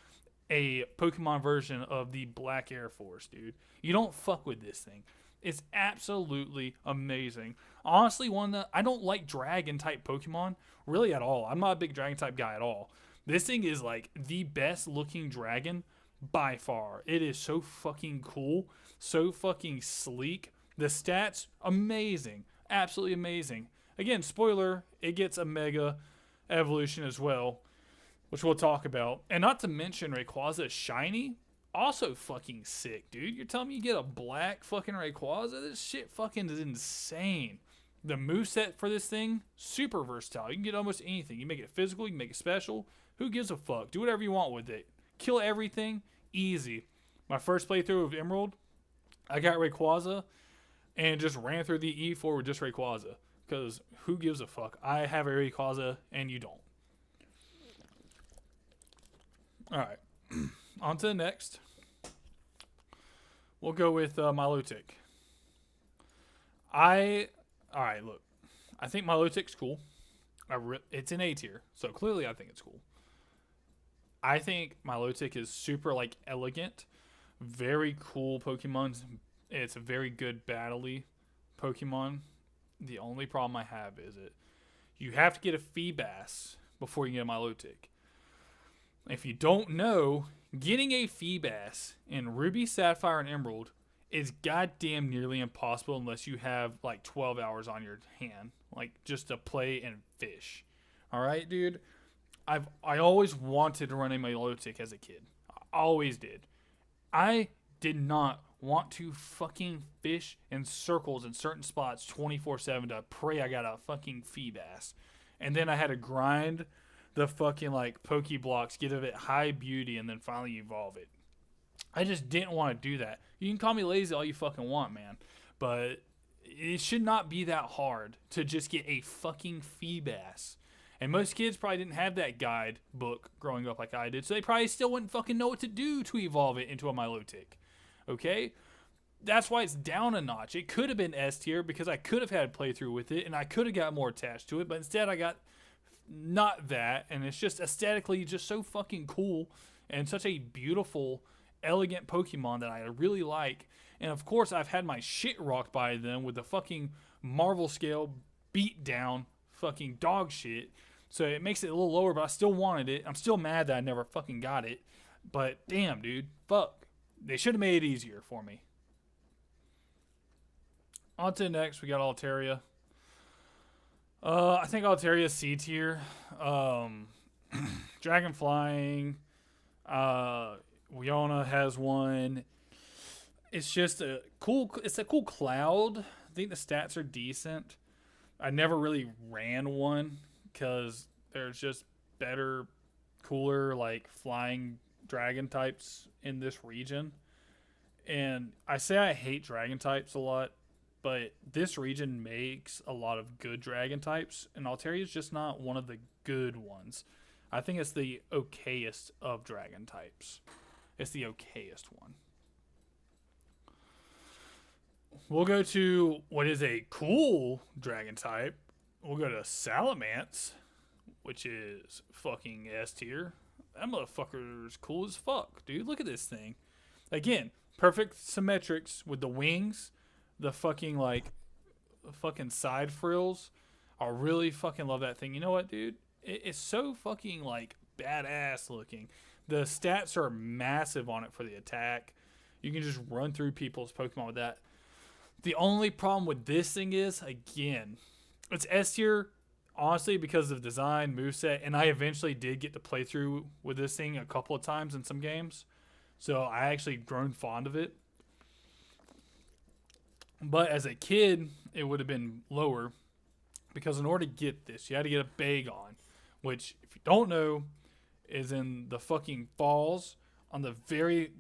a Pokemon version of the Black Air Force, dude. You don't fuck with this thing. It's absolutely amazing. Honestly, one that I don't like dragon type Pokemon really at all. I'm not a big dragon type guy at all. This thing is like the best looking dragon by far. It is so fucking cool, so fucking sleek. The stats, amazing. Absolutely amazing. Again, spoiler, it gets a mega evolution as well, which we'll talk about. And not to mention Rayquaza shiny, also fucking sick, dude. You're telling me you get a black fucking Rayquaza? This shit fucking is insane. The moveset for this thing, super versatile. You can get almost anything. You make it physical, you can make it special. Who gives a fuck? Do whatever you want with it. Kill everything, easy. My first playthrough of Emerald, I got Rayquaza and just ran through the E4 with just Rayquaza. Because who gives a fuck? I have a Rayquaza and you don't. Alright. On to the next. We'll go with Milotic. Alright, look. I think Milotic's cool. It's in A tier, so clearly I think it's cool. I think Milotic is super, like, elegant. Very cool Pokemon. It's a very good battle-y Pokemon. The only problem I have is you have to get a Feebas before you get a Milotic. If you don't know, getting a Feebas in Ruby, Sapphire, and Emerald is goddamn nearly impossible unless you have like 12 hours on your hand, like just to play and fish. All right, dude. I always wanted to run a Milotic as a kid. I always did. I did not want to fucking fish in circles in certain spots 24/7 to pray I got a fucking Feebas, and then I had to grind the fucking like Pokeblocks, get it high beauty, and then finally evolve it. I just didn't want to do that. You can call me lazy all you fucking want, man, but it should not be that hard to just get a fucking Feebas. And most kids probably didn't have that guide book growing up like I did, so they probably still wouldn't fucking know what to do to evolve it into a Milotic. Okay? That's why it's down a notch. It could have been S tier because I could have had a playthrough with it and I could have got more attached to it, but instead I got not that, and it's just aesthetically just so fucking cool and such a beautiful, elegant Pokemon that I really like. And of course, I've had my shit rocked by them with the fucking Marvel scale beat down fucking dog shit. So it makes it a little lower, but I still wanted it. I'm still mad that I never fucking got it. But damn, dude, fuck. They should have made it easier for me. On to the next, we got Altaria. I think Altaria C tier. Dragon Flying. Wyona has one. It's just a cool cloud. I think the stats are decent. I never really ran one because there's just better, cooler, like flying dragon types in this region. And I say I hate dragon types a lot, but this region makes a lot of good dragon types, and Altaria is just not one of the good ones. I think it's the okayest of dragon types. It's the okayest one. We'll go to what is a cool dragon type. We'll go to Salamence, which is fucking S tier. That motherfucker's cool as fuck, dude. Look at this thing. Again, perfect symmetrics with the wings, the fucking fucking side frills. I really fucking love that thing. You know what, dude? It's so fucking like badass looking. The stats are massive on it for the attack. You can just run through people's Pokemon with that. The only problem with this thing is, again, it's S tier, honestly, because of design, moveset, and I eventually did get to play through with this thing a couple of times in some games. So I actually grown fond of it. But as a kid, it would have been lower because in order to get this, you had to get a Bagon, which, if you don't know, is in the fucking falls on the very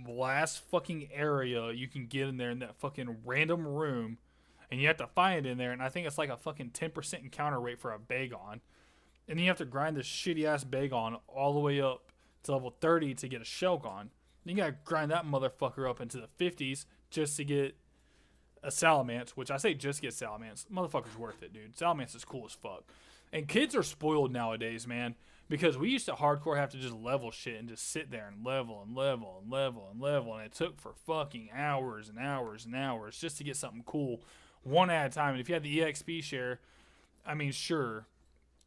last fucking area you can get in there in that fucking random room, and you have to find it in there, and I think it's like a fucking 10% encounter rate for a Bagon. And then you have to grind this shitty ass Bagon all the way up to level 30 to get a Shelgon. You gotta grind that motherfucker up into the 50s just to get a Salamence, which I say just get Salamence. Motherfucker's worth it, dude. Salamence is cool as fuck. And kids are spoiled nowadays, man, because we used to hardcore have to just level shit and just sit there and level and level and level and level, and it took for fucking hours and hours and hours just to get something cool one at a time. And if you had the EXP share, I mean, sure,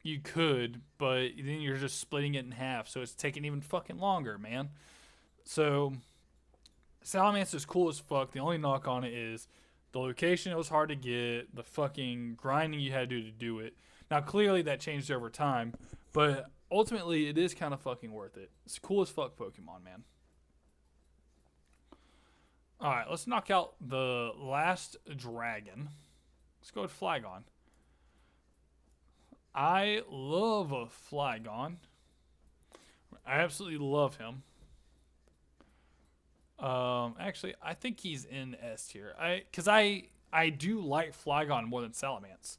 you could, but then you're just splitting it in half, so it's taking even fucking longer, man. So, Salamence is cool as fuck. The only knock on it is the location, it was hard to get, the fucking grinding you had to do it. Now, clearly that changed over time, but ultimately it is kind of fucking worth it. It's cool as fuck Pokemon, man. Alright, let's knock out the last dragon. Let's go with Flygon. I love a Flygon. I absolutely love him. Actually, I think he's in S tier. Because I do like Flygon more than Salamence.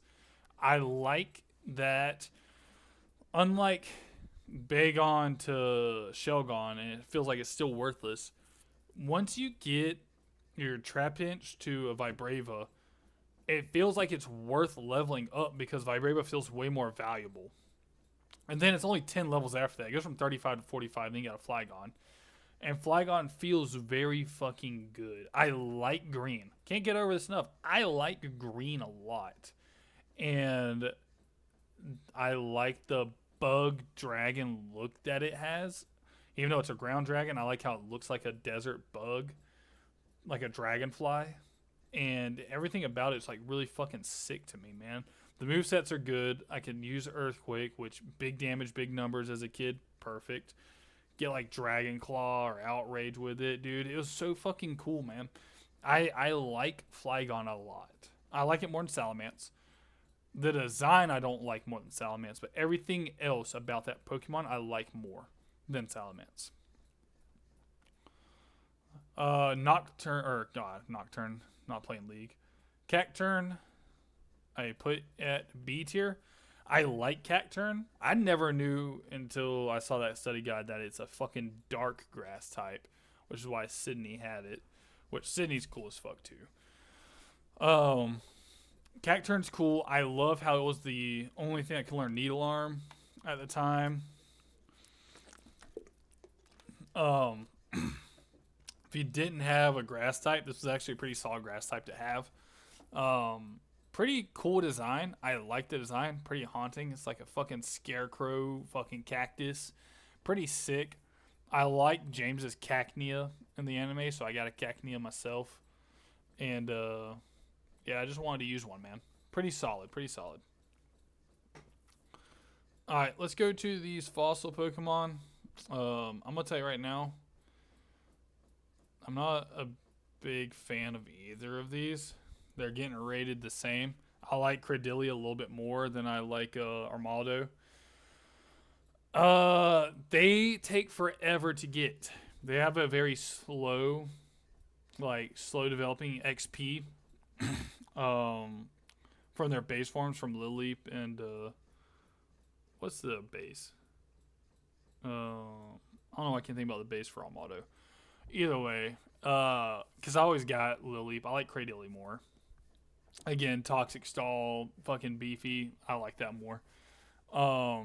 I like that, unlike Bagon to Shelgon, and it feels like it's still worthless. Once you get your Trapinch to a Vibrava, it feels like it's worth leveling up because Vibrava feels way more valuable. And then it's only 10 levels after that. It goes from 35 to 45, then you got a Flygon. And Flygon feels very fucking good. I like green. Can't get over this enough. I like green a lot. And I like the bug dragon look that it has. Even though it's a ground dragon, I like how it looks like a desert bug. Like a dragonfly. And everything about it's like really fucking sick to me, man. The movesets are good. I can use Earthquake, which big damage, big numbers as a kid. Perfect. Get like Dragon Claw or Outrage with it, dude. It was so fucking cool, man. I like Flygon a lot. I like it more than Salamence. The design I don't like more than Salamence, but everything else about that Pokemon I like more than Salamence. Nocturne, not playing League. Cacturne, I put at B tier. I like Cacturne. I never knew until I saw that study guide that it's a fucking dark grass type, which is why Sydney had it. Which Sydney's cool as fuck too. Cacturne's cool. I love how it was the only thing I could learn Needle Arm at the time. If you didn't have a grass type, this was actually a pretty solid grass type to have. Pretty cool design. I like the design. Pretty haunting. It's like a fucking scarecrow, fucking cactus. Pretty sick. I like James's Cacnea in the anime, so I got a Cacnea myself. And, yeah, I just wanted to use one, man. Pretty solid. Pretty solid. Alright, let's go to these fossil Pokemon. I'm going to tell you right now, I'm not a big fan of either of these. They're getting rated the same. I like Credillia a little bit more than I like Armaldo. They take forever to get. They have a very slow developing XP from their base forms from Lileep and what's the base? I don't know. I can't think about the base for Armaldo. Either way, because I always got Lileep. I like Cradily more. Again, Toxic Stall, fucking beefy. I like that more. I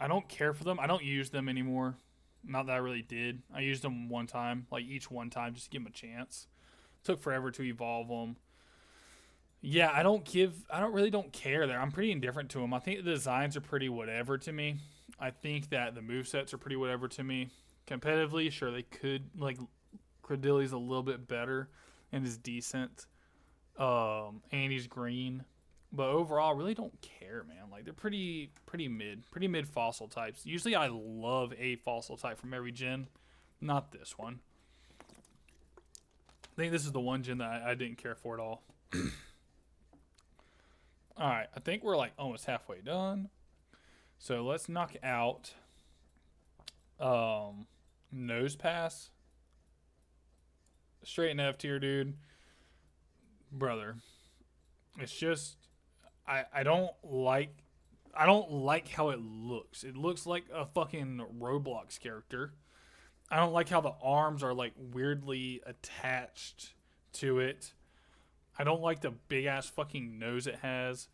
don't care for them. I don't use them anymore. Not that I really did. I used them one time, like each one time, just to give them a chance. Took forever to evolve them. Yeah, I don't really care there. I'm pretty indifferent to them. I think the designs are pretty whatever to me. I think that the movesets are pretty whatever to me. Competitively, sure, they could, like, Credilli's a little bit better and is decent. And he's green. But overall, I really don't care, man. Like, they're pretty mid fossil types. Usually I love a fossil type from every gen. Not this one. I think this is the one gen that I didn't care for at all. Alright, I think we're like almost halfway done. So let's knock out Nose Pass. Straight in F tier, dude. Brother. It's just I don't like I don't like how it looks. It looks like a fucking Roblox character. I don't like how the arms are like weirdly attached to it. I don't like the big ass fucking nose it has.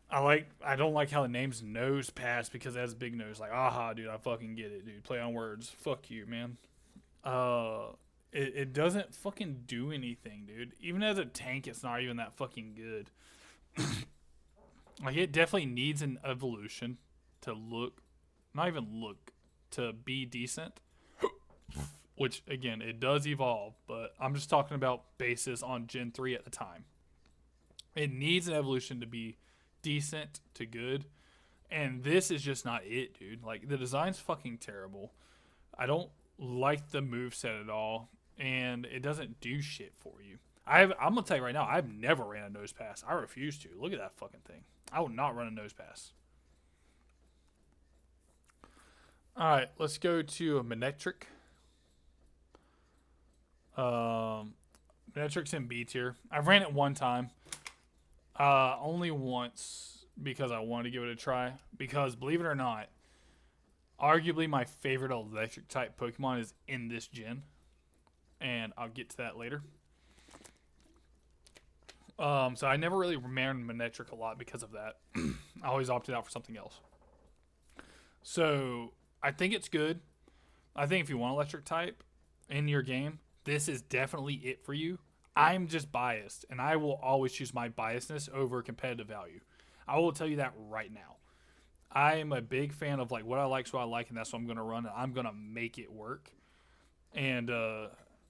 I don't like how the name's Nose Pass because it has a big nose. Like, aha, dude, I fucking get it, dude. Play on words. Fuck you, man. It doesn't fucking do anything, dude. Even as a tank, it's not even that fucking good. Like, it definitely needs an evolution to look, not even look, to be decent. Which, again, it does evolve, but I'm just talking about basis on Gen 3 at the time. It needs an evolution to be decent to good. And this is just not it, dude. Like, the design's fucking terrible. I don't like the moveset at all. And it doesn't do shit for you. I'm going to tell you right now, I've never ran a nose pass. I refuse to. Look at that fucking thing. I will not run a nose pass. Alright, let's go to a Manectric. Manectric's in B tier. I've ran it one time. Only once because I wanted to give it a try. Because, believe it or not, arguably my favorite electric type Pokemon is in this gen. And I'll get to that later. So I never really ran Manectric a lot because of that. I always opted out for something else. So I think it's good. I think if you want electric type in your game, this is definitely it for you. I'm just biased, and I will always choose my biasness over competitive value. I will tell you that right now. I am a big fan of like what I like, so I like, and that's what I'm gonna run. And I'm gonna make it work. And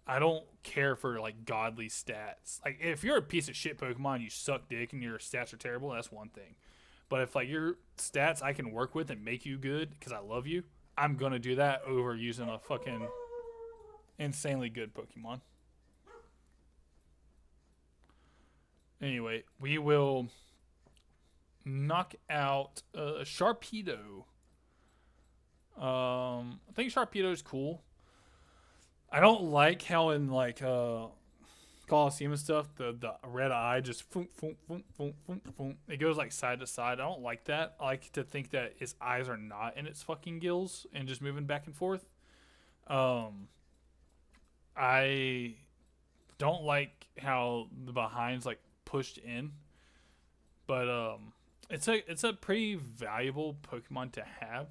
I don't care for like godly stats. Like if you're a piece of shit Pokemon, you suck dick, and your stats are terrible. That's one thing. But if like your stats I can work with and make you good because I love you, I'm gonna do that over using a fucking insanely good Pokemon. Anyway, we will knock out Sharpedo. I think Sharpedo is cool. I don't like how in like Coliseum and stuff, the red eye just foom, foom, foom, foom, foom, foom. It goes like side to side. I don't like that. I like to think that its eyes are not in its fucking gills and just moving back and forth. I don't like how the behind's like pushed in, but it's a pretty valuable Pokemon to have.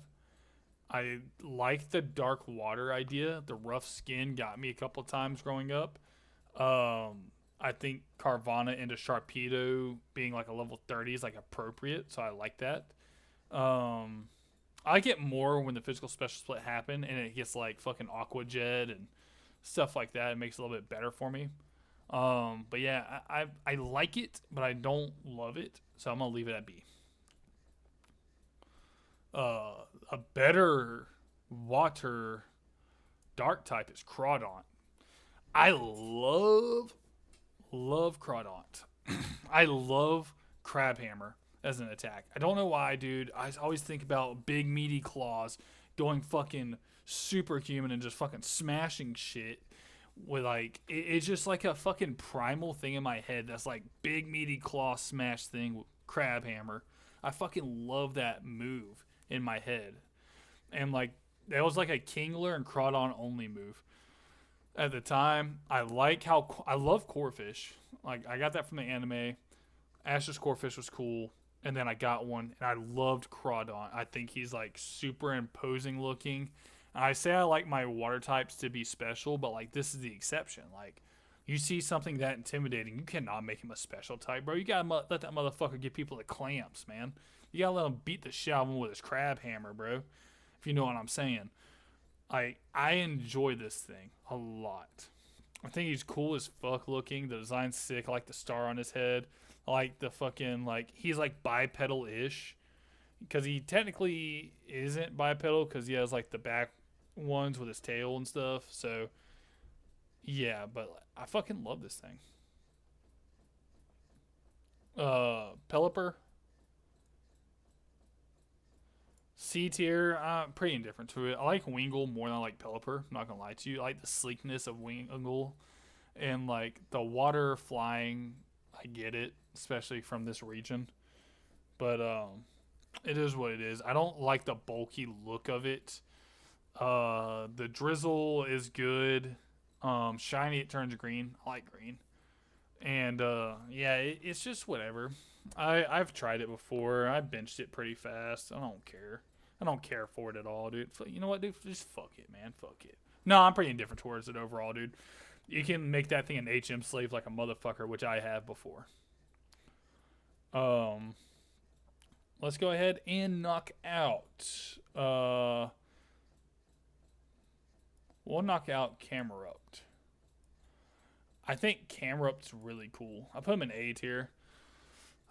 I like the dark water idea. The rough skin got me a couple times growing up. I think Carvanha into Sharpedo being like a level 30 is like appropriate, so I like that. I like it more when the physical special split happen and it gets like fucking Aqua Jet and stuff like that. It makes it a little bit better for me. But yeah, I like it, but I don't love it, so I'm gonna leave it at B. A better water dark type is Crawdaunt. I love Crawdaunt. I love Crabhammer as an attack. I don't know why, dude. I always think about big meaty claws going fucking superhuman and just fucking smashing shit with like it's just like a fucking primal thing in my head that's like big meaty claw smash thing with Crabhammer. I fucking love that move in my head. And like that was like a Kingler and Crawdon only move at the time. I love Corphish. Like I got that from the anime. Ash's Corphish was cool, and then I got one, and I loved Crawdon. I think he's like super imposing looking. I say I like my water types to be special, but like this is the exception. Like you see something that intimidating, you cannot make him a special type, bro. You gotta let that motherfucker give people the clamps, man. You gotta let him beat the shit out of him with his Crabhammer, bro. If you know what I'm saying. I enjoy this thing a lot. I think he's cool as fuck looking. The design's sick. I like the star on his head. I like the fucking like he's like bipedal-ish because he technically isn't bipedal because he has like the back ones with his tail and stuff. So yeah, but I fucking love this thing. Pelipper, C tier, pretty indifferent to it. I like Wingull more than I like Pelipper. I'm not gonna lie to you. I like the sleekness of Wingull and like the water flying. I get it, especially from this region. But It is what it is. I don't like the bulky look of it. The drizzle is good. Shiny, it turns green. I like green. And yeah, it's just whatever. I've tried it before. I benched it pretty fast. I don't care. I don't care for it at all, dude. You know what, dude? Just fuck it, man. Fuck it. No, I'm pretty indifferent towards it overall, dude. You can make that thing an HM slave like a motherfucker, which I have before. Um, let's go ahead and knock out. We'll knock out Camerupt. I think Camerupt's really cool. I put him in A tier.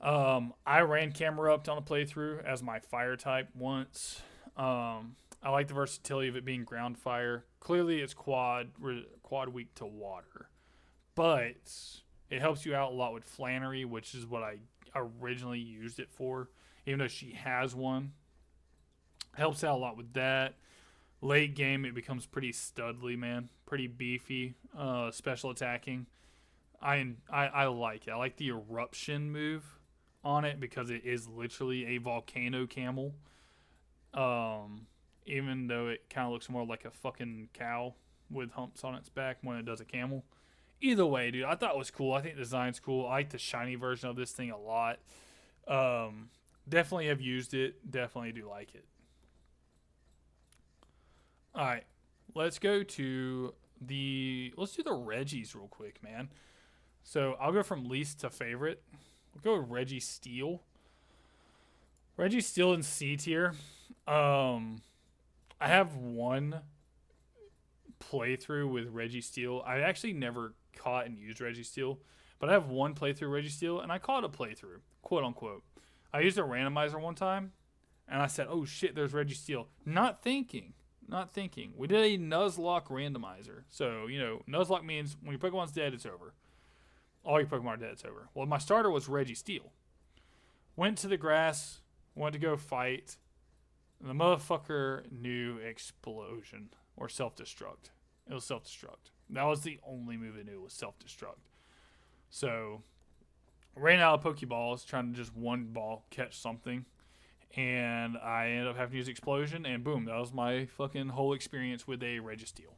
I ran Camerupt on a playthrough as my fire type once. I like the versatility of it being ground fire. Clearly, it's quad weak to water, but it helps you out a lot with Flannery, which is what I originally used it for. Even though she has one, helps out a lot with that. Late game, it becomes pretty studly, man. Pretty beefy. Special attacking. I like it. I like the eruption move on it because it is literally a volcano camel. Even though it kind of looks more like a fucking cow with humps on its back when it does a camel. Either way, dude, I thought it was cool. I think the design's cool. I like the shiny version of this thing a lot. Definitely have used it. Definitely do like it. All right, let's go to let's do the Reggies real quick, man. So I'll go from least to favorite. We'll go with Registeel. Registeel in C tier. I have one playthrough with Registeel. I actually never caught and used Registeel, but I have one playthrough Registeel, and I caught a playthrough, quote unquote. I used a randomizer one time, and I said, "Oh shit, there's Registeel," not thinking. We did a Nuzlocke randomizer. So, Nuzlocke means when your Pokemon's dead, it's over. All your Pokemon are dead, it's over. Well, my starter was Registeel. Went to the grass, went to go fight, and the motherfucker knew Explosion or Self-Destruct. It was Self-Destruct. That was the only move it knew was Self-Destruct. So, ran out of Pokeballs, trying to just one ball catch something. And I ended up having to use Explosion, and boom, that was my fucking whole experience with a Registeel.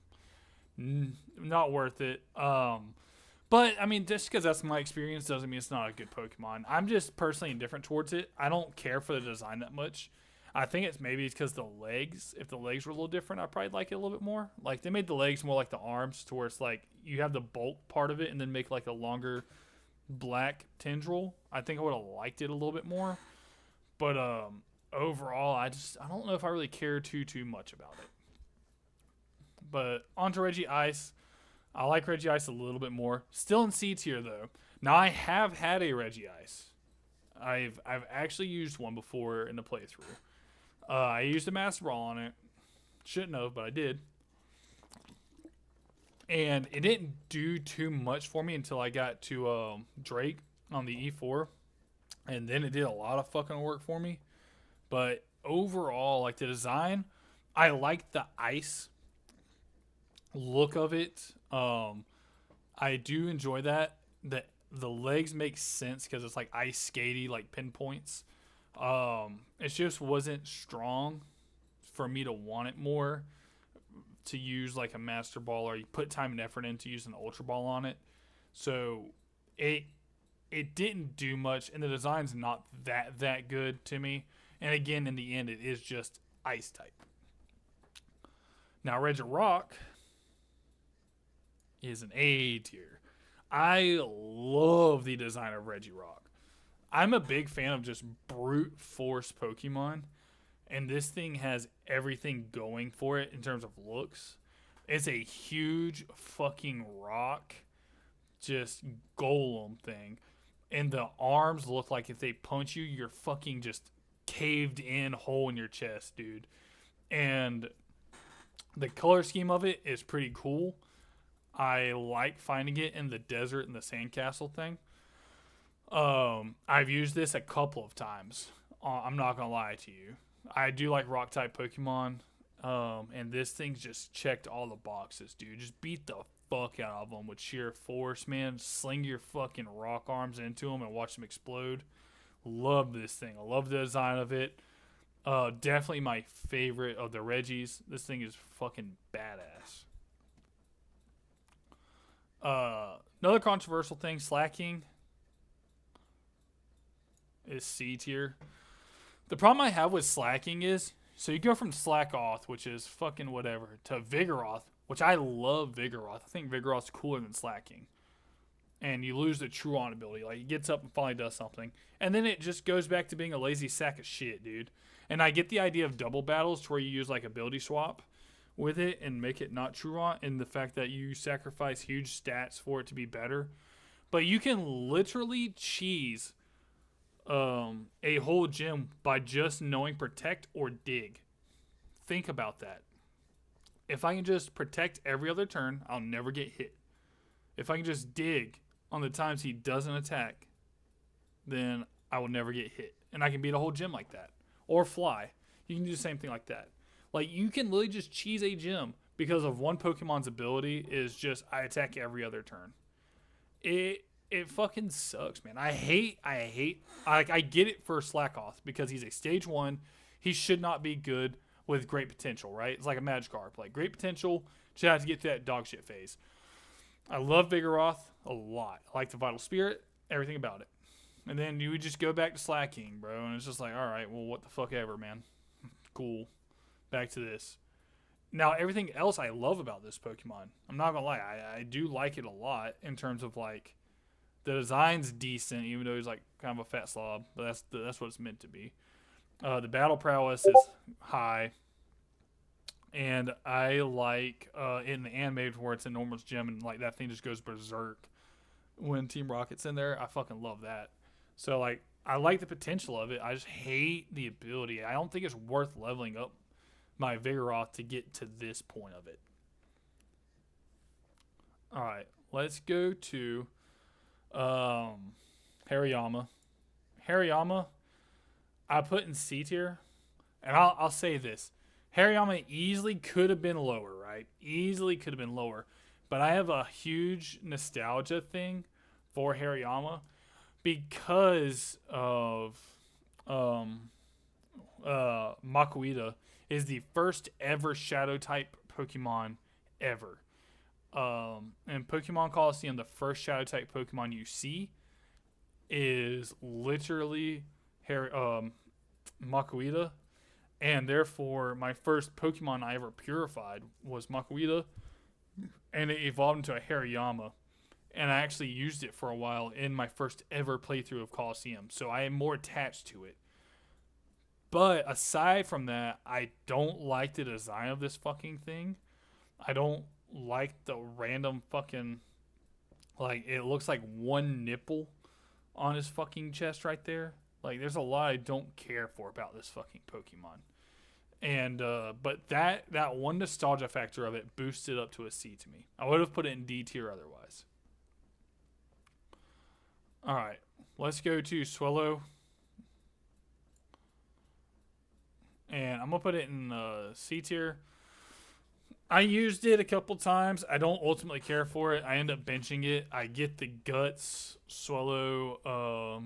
Not worth it. But, I mean, just because that's my experience doesn't mean it's not a good Pokemon. I'm just personally indifferent towards it. I don't care for the design that much. I think it's because the legs, if the legs were a little different, I'd probably like it a little bit more. Like, they made the legs more like the arms, to where it's like you have the bulk part of it and then make like a longer black tendril. I think I would have liked it a little bit more. But overall, I don't know if I really care too much about it. But onto Regice. I like Regice a little bit more. Still in C tier though. Now I have had a Regice. I've actually used one before in the playthrough. I used a Master Ball on it. Shouldn't have, but I did. And it didn't do too much for me until I got to Drake on the E4. And then it did a lot of fucking work for me. But overall, like the design, I like the ice look of it. I do enjoy that. The legs make sense because it's like ice skatey, like pinpoints. It just wasn't strong for me to want it more to use like a Master Ball, or you put time and effort into using an Ultra Ball on it. So it didn't do much, and the design's not that good to me. And again, in the end, it is just ice type. Now, Regirock is an A tier. I love the design of Regirock. I'm a big fan of just brute force Pokemon, and this thing has everything going for it in terms of looks. It's a huge fucking rock, just golem thing. And the arms look like if they punch you, you're fucking just caved in hole in your chest, dude. And the color scheme of it is pretty cool. I like finding it in the desert and the sandcastle thing. I've used this a couple of times. I'm not gonna lie to you. I do like rock type Pokemon. And this thing's just checked all the boxes, dude. Just beat the fuck out of them with sheer force, man. Sling your fucking rock arms into them and watch them explode. Love this thing. I love the design of it. Definitely my favorite of the Reggies. This thing is fucking badass. Another controversial thing, slacking is C tier. The problem I have with slacking is, so you go from slack off, which is fucking whatever, to Vigoroth, which I love Vigoroth. I think Vigoroth's cooler than slacking. And you lose the Truon ability. Like, he gets up and finally does something. And then it just goes back to being a lazy sack of shit, dude. And I get the idea of double battles to where you use, like, ability swap with it and make it not Truon, and the fact that you sacrifice huge stats for it to be better. But you can literally cheese a whole gym by just knowing protect or dig. Think about that. If I can just protect every other turn, I'll never get hit. If I can just dig on the times he doesn't attack, then I will never get hit. And I can beat a whole gym like that. Or fly. You can do the same thing like that. Like, you can literally just cheese a gym because of one Pokemon's ability is just, I attack every other turn. It fucking sucks, man. I get it for Slackoth because he's a stage 1. He should not be good with great potential, right? It's like a Magikarp. Like, great potential, should have to get to that dog shit phase. I love Vigoroth a lot. I like the Vital Spirit, everything about it. And then you would just go back to slacking, bro. And it's just like, all right, well, what the fuck ever, man. Cool. Back to this. Now, everything else I love about this Pokemon, I'm not going to lie, I do like it a lot in terms of, like, the design's decent, even though he's, like, kind of a fat slob. But that's what it's meant to be. The battle prowess is high. And I like in the animated where it's in Normal's gym and, like, that thing just goes berserk when Team Rocket's in there. I fucking love that. So, like, I like the potential of it. I just hate the ability. I don't think it's worth leveling up my Vigoroth to get to this point of it. All right, let's go to Hariyama. Hariyama, I put in C tier, and I'll say this. Hariyama easily could have been lower, right? Easily could have been lower. But I have a huge nostalgia thing for Hariyama because of Makuhita is the first ever Shadow type Pokemon ever. In Pokemon Coliseum, the first Shadow type Pokemon you see is literally Makuhita. And therefore, my first Pokemon I ever purified was Makuhita. And it evolved into a Hariyama. And I actually used it for a while in my first ever playthrough of Coliseum. So I am more attached to it. But aside from that, I don't like the design of this fucking thing. I don't like the random fucking... Like, it looks like one nipple on his fucking chest right there. Like, there's a lot I don't care for about this fucking Pokemon. And, but that one nostalgia factor of it boosted up to a C to me. I would have put it in D tier otherwise. Alright, let's go to Swallow. And I'm going to put it in C tier. I used it a couple times. I don't ultimately care for it. I end up benching it. I get the Guts Swallow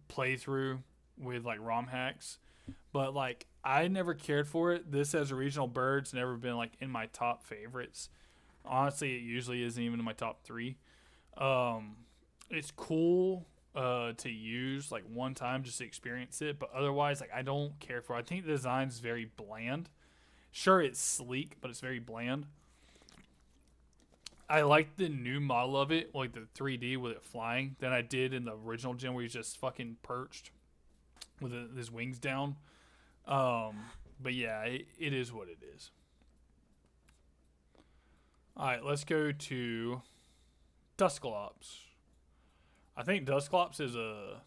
playthrough with, like, ROM hacks. But, like, I never cared for it. This as a regional bird's never been, like, in my top favorites. Honestly, it usually isn't even in my top 3. It's cool to use, like, one time just to experience it. But otherwise, like, I don't care for it. I think the design's very bland. Sure, it's sleek, but it's very bland. I like the new model of it, like the 3D with it flying, than I did in the original gym where he's just fucking perched with his wings down. But yeah, it is what it is. Alright, let's go to Dusclops. I think Dusclops is a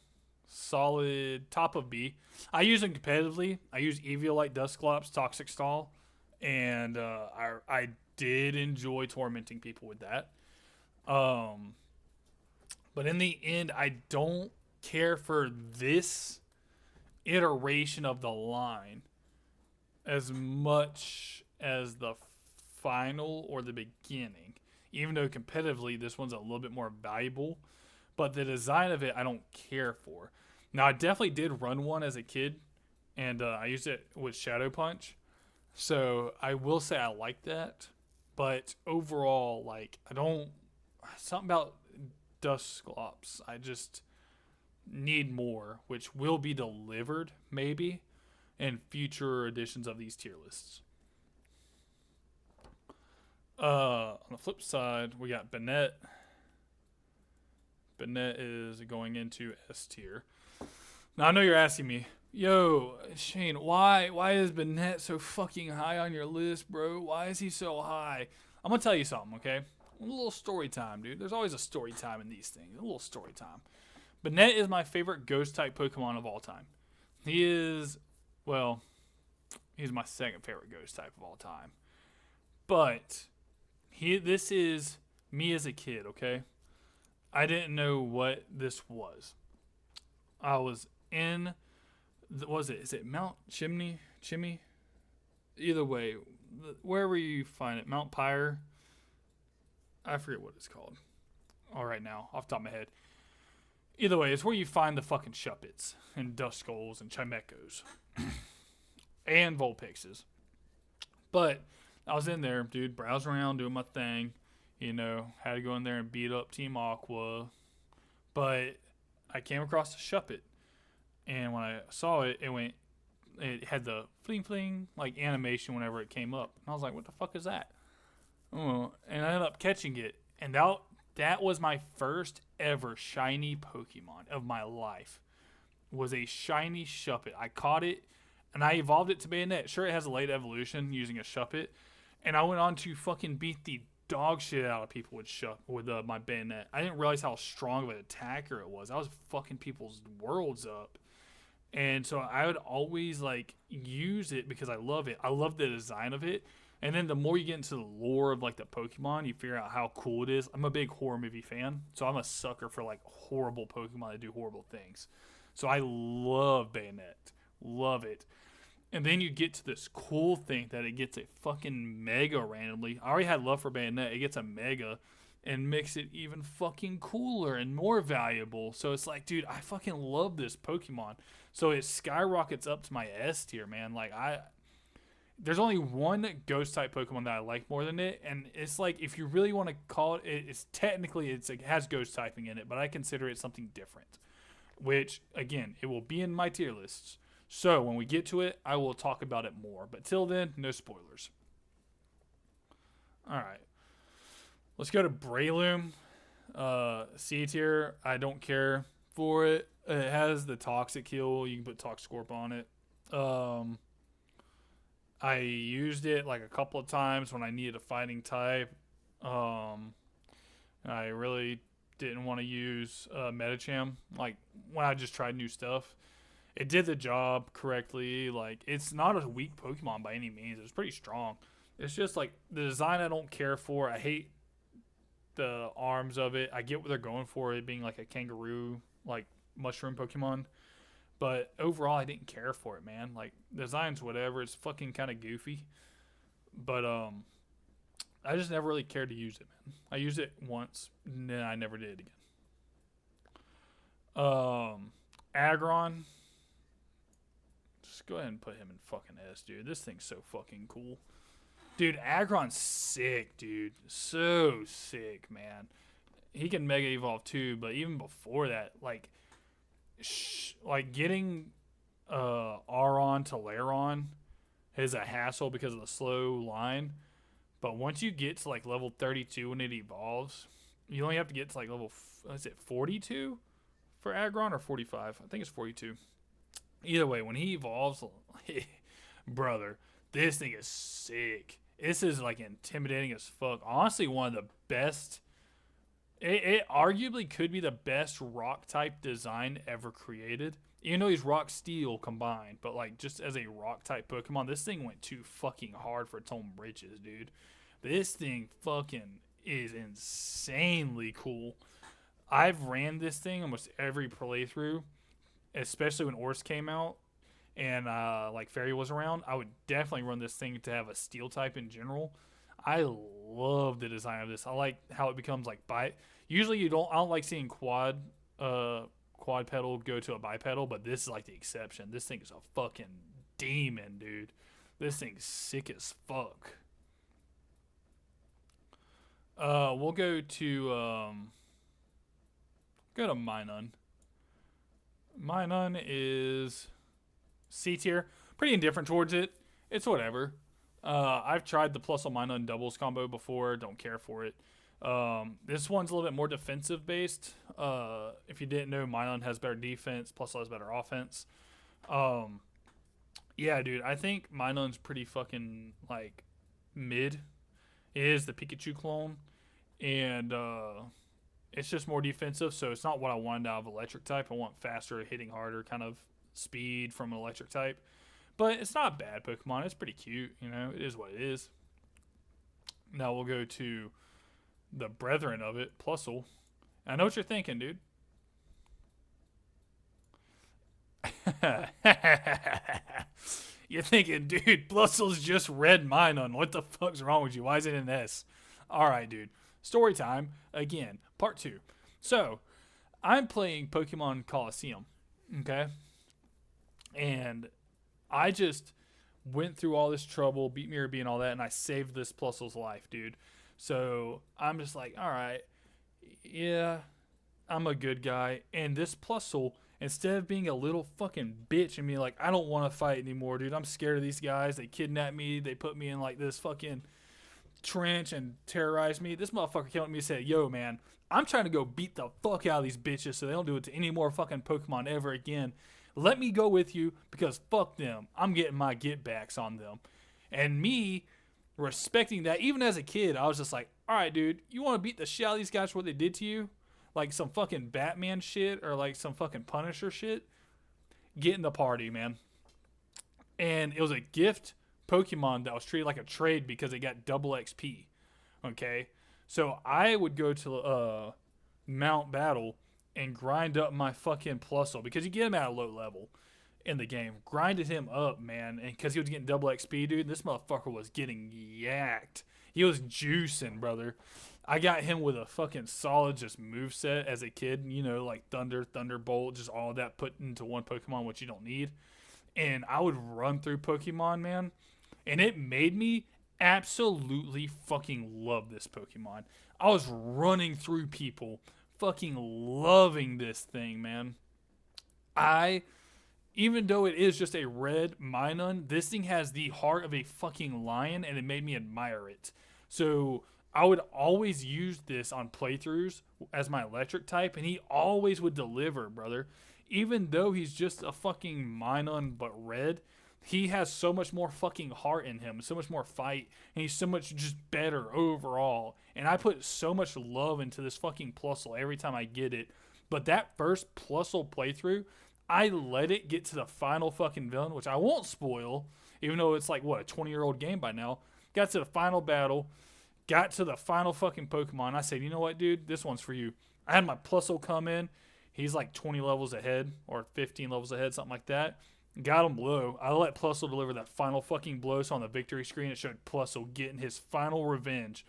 solid top of B. I use them competitively. I use Eviolite, Dusclops, Toxic Stall, and I did enjoy tormenting people with that. But in the end, I don't care for this iteration of the line as much as the final or the beginning, even though competitively this one's a little bit more valuable. But the design of it I don't care for. Now, I definitely did run one as a kid, and I used it with Shadow Punch. So I will say I like that, but overall, like I don't something about Dusclops. I just need more, which will be delivered maybe in future editions of these tier lists. On the flip side, we got Bennett. Bennett is going into S tier. Now I know you're asking me, yo, Shane, why is Bennett so fucking high on your list, bro? Why is he so high? I'm gonna tell you something, okay? A little story time, dude. There's always a story time in these things. A little story time. Bennett is my favorite ghost type Pokemon of all time. He is, well, he's my second favorite ghost type of all time. But this is me as a kid, okay? I didn't know what this was. I was in, was it? Is it Mount Chimney? Either way, wherever you find it, Mount Pyre. I forget what it's called. All right now, off the top of my head. Either way, it's where you find the fucking Shuppets and Duskulls and Chimecos and Vulpixes. But I was in there, dude, browsing around, doing my thing. You know, had to go in there and beat up Team Aqua. But I came across the Shuppet. And when I saw it, it had the fling fling like animation whenever it came up. And I was like, what the fuck is that? Oh, and I ended up catching it. And that was my first ever shiny Pokemon of my life. Was a shiny Shuppet. I caught it and I evolved it to Bayonet. Sure, it has a late evolution using a Shuppet. And I went on to fucking beat the dog shit out of people with my Bayonet. I didn't realize how strong of an attacker it was. I was fucking people's worlds up. And so I would always like use it because I love it. I love the design of it. And then the more you get into the lore of like the Pokemon, you figure out how cool it is. I'm a big horror movie fan, so I'm a sucker for like horrible Pokemon that do horrible things. So I love Bayonet. Love it. And then you get to this cool thing that it gets a fucking Mega randomly. I already had love for Bayonet. It gets a Mega and makes it even fucking cooler and more valuable. So it's like, dude, I fucking love this Pokemon. So it skyrockets up to my S tier, man. Like there's only one ghost type Pokemon that I like more than it, and it's like if you really want to call it, it's technically it has ghost typing in it, but I consider it something different. Which again, it will be in my tier lists. So when we get to it, I will talk about it more. But till then, no spoilers. All right. Let's go to Breloom. C tier. I don't care for it. It has the Toxic Heal. You can put Toxcorp on it. I used it like a couple of times when I needed a fighting type. I really didn't want to use Medicham. Like when I just tried new stuff. It did the job correctly. Like it's not a weak Pokemon by any means. It's pretty strong. It's just like the design I don't care for. I hate the arms of it. I get what they're going for, it being like a kangaroo, like mushroom Pokemon. But overall, I didn't care for it, man. Like design's whatever. It's fucking kind of goofy. But I just never really cared to use it, man. I used it once, and then I never did again. Aggron. Just go ahead and put him in fucking S, dude. This thing's so fucking cool. Dude, Aggron's sick, dude. So sick, man. He can Mega Evolve too, but even before that, like getting Aron to Lairon is a hassle because of the slow line. But once you get to like level 32 when it evolves, you only have to get to like level, is it 42 for Aggron or 45? I think it's 42. Either way, when he evolves, brother, this thing is sick. This is like intimidating as fuck. Honestly, one of the best. It arguably could be the best rock type design ever created. Even though he's rock steel combined, but like just as a rock type Pokemon, this thing went too fucking hard for its own britches, dude. This thing fucking is insanely cool. I've ran this thing almost every playthrough, especially when Ors came out and like Fairy was around. I would definitely run this thing to have a steel type in general. I love the design of this. I like how it becomes like bite. Usually I don't like seeing quad quadrupedal go to a bipedal, but this is like the exception. This thing is a fucking demon, dude. This thing's sick as fuck. We'll go to Minun. Minun is C tier. Pretty indifferent towards it. It's whatever. I've tried the Plusle Minun doubles combo before. Don't care for it. This one's a little bit more defensive based. If you didn't know, Minun has better defense. Plusle has better offense. Yeah, dude. I think Minun's pretty fucking like mid. It is the Pikachu clone, and it's just more defensive. So it's not what I wanted out of electric type. I want faster, hitting harder kind of speed from an electric type. But it's not a bad Pokemon. It's pretty cute. You know, it is what it is. Now we'll go to the brethren of it, Plusle. I know what you're thinking, dude. You're thinking, dude, Plusle's just red Minun. What the fuck's wrong with you? Why is it an S? Alright, dude. Story time. Again, part 2. So, I'm playing Pokemon Colosseum. Okay? And I just went through all this trouble, beat Mirror Bee and all that, and I saved this Plusle's life, dude. So, I'm just like, alright, yeah, I'm a good guy. And this Plusle, instead of being a little fucking bitch and being like, I don't want to fight anymore, dude. I'm scared of these guys. They kidnapped me. They put me in like this fucking trench and terrorized me. This motherfucker came up to me and said, yo, man, I'm trying to go beat the fuck out of these bitches so they don't do it to any more fucking Pokemon ever again. Let me go with you because fuck them. I'm getting my get backs on them. And me respecting that, even as a kid, I was just like, all right, dude, you want to beat the shit out of these guys for what they did to you? Like some fucking Batman shit or like some fucking Punisher shit? Get in the party, man. And it was a gift Pokemon that was treated like a trade because it got double XP. Okay? So I would go to Mount Battle and grind up my fucking Plusle because you get him at a low level in the game. Grinded him up, man, and because he was getting double XP, dude. This motherfucker was getting yacked. He was juicing, brother. I got him with a fucking solid just moveset as a kid, you know, like Thunder, Thunderbolt, just all that put into one Pokemon, which you don't need. And I would run through Pokemon, man, and it made me absolutely fucking love this Pokemon. I was running through people, fucking loving this thing, man. Even though it is just a red Minun, this thing has the heart of a fucking lion, and it made me admire it. So I would always use this on playthroughs as my electric type, and he always would deliver, brother. Even though he's just a fucking Minun but red, he has so much more fucking heart in him, so much more fight, and he's so much just better overall. And I put so much love into this fucking Plusle every time I get it. But that first Plusle playthrough, I let it get to the final fucking villain, which I won't spoil, even though it's like, what, a 20-year-old game by now. Got to the final battle, got to the final fucking Pokemon. I said, you know what, dude? This one's for you. I had my Plusle come in. He's like 20 levels ahead or 15 levels ahead, something like that. Got him low. I let Plusle deliver that final fucking blow, so on the victory screen it showed Plusle getting his final revenge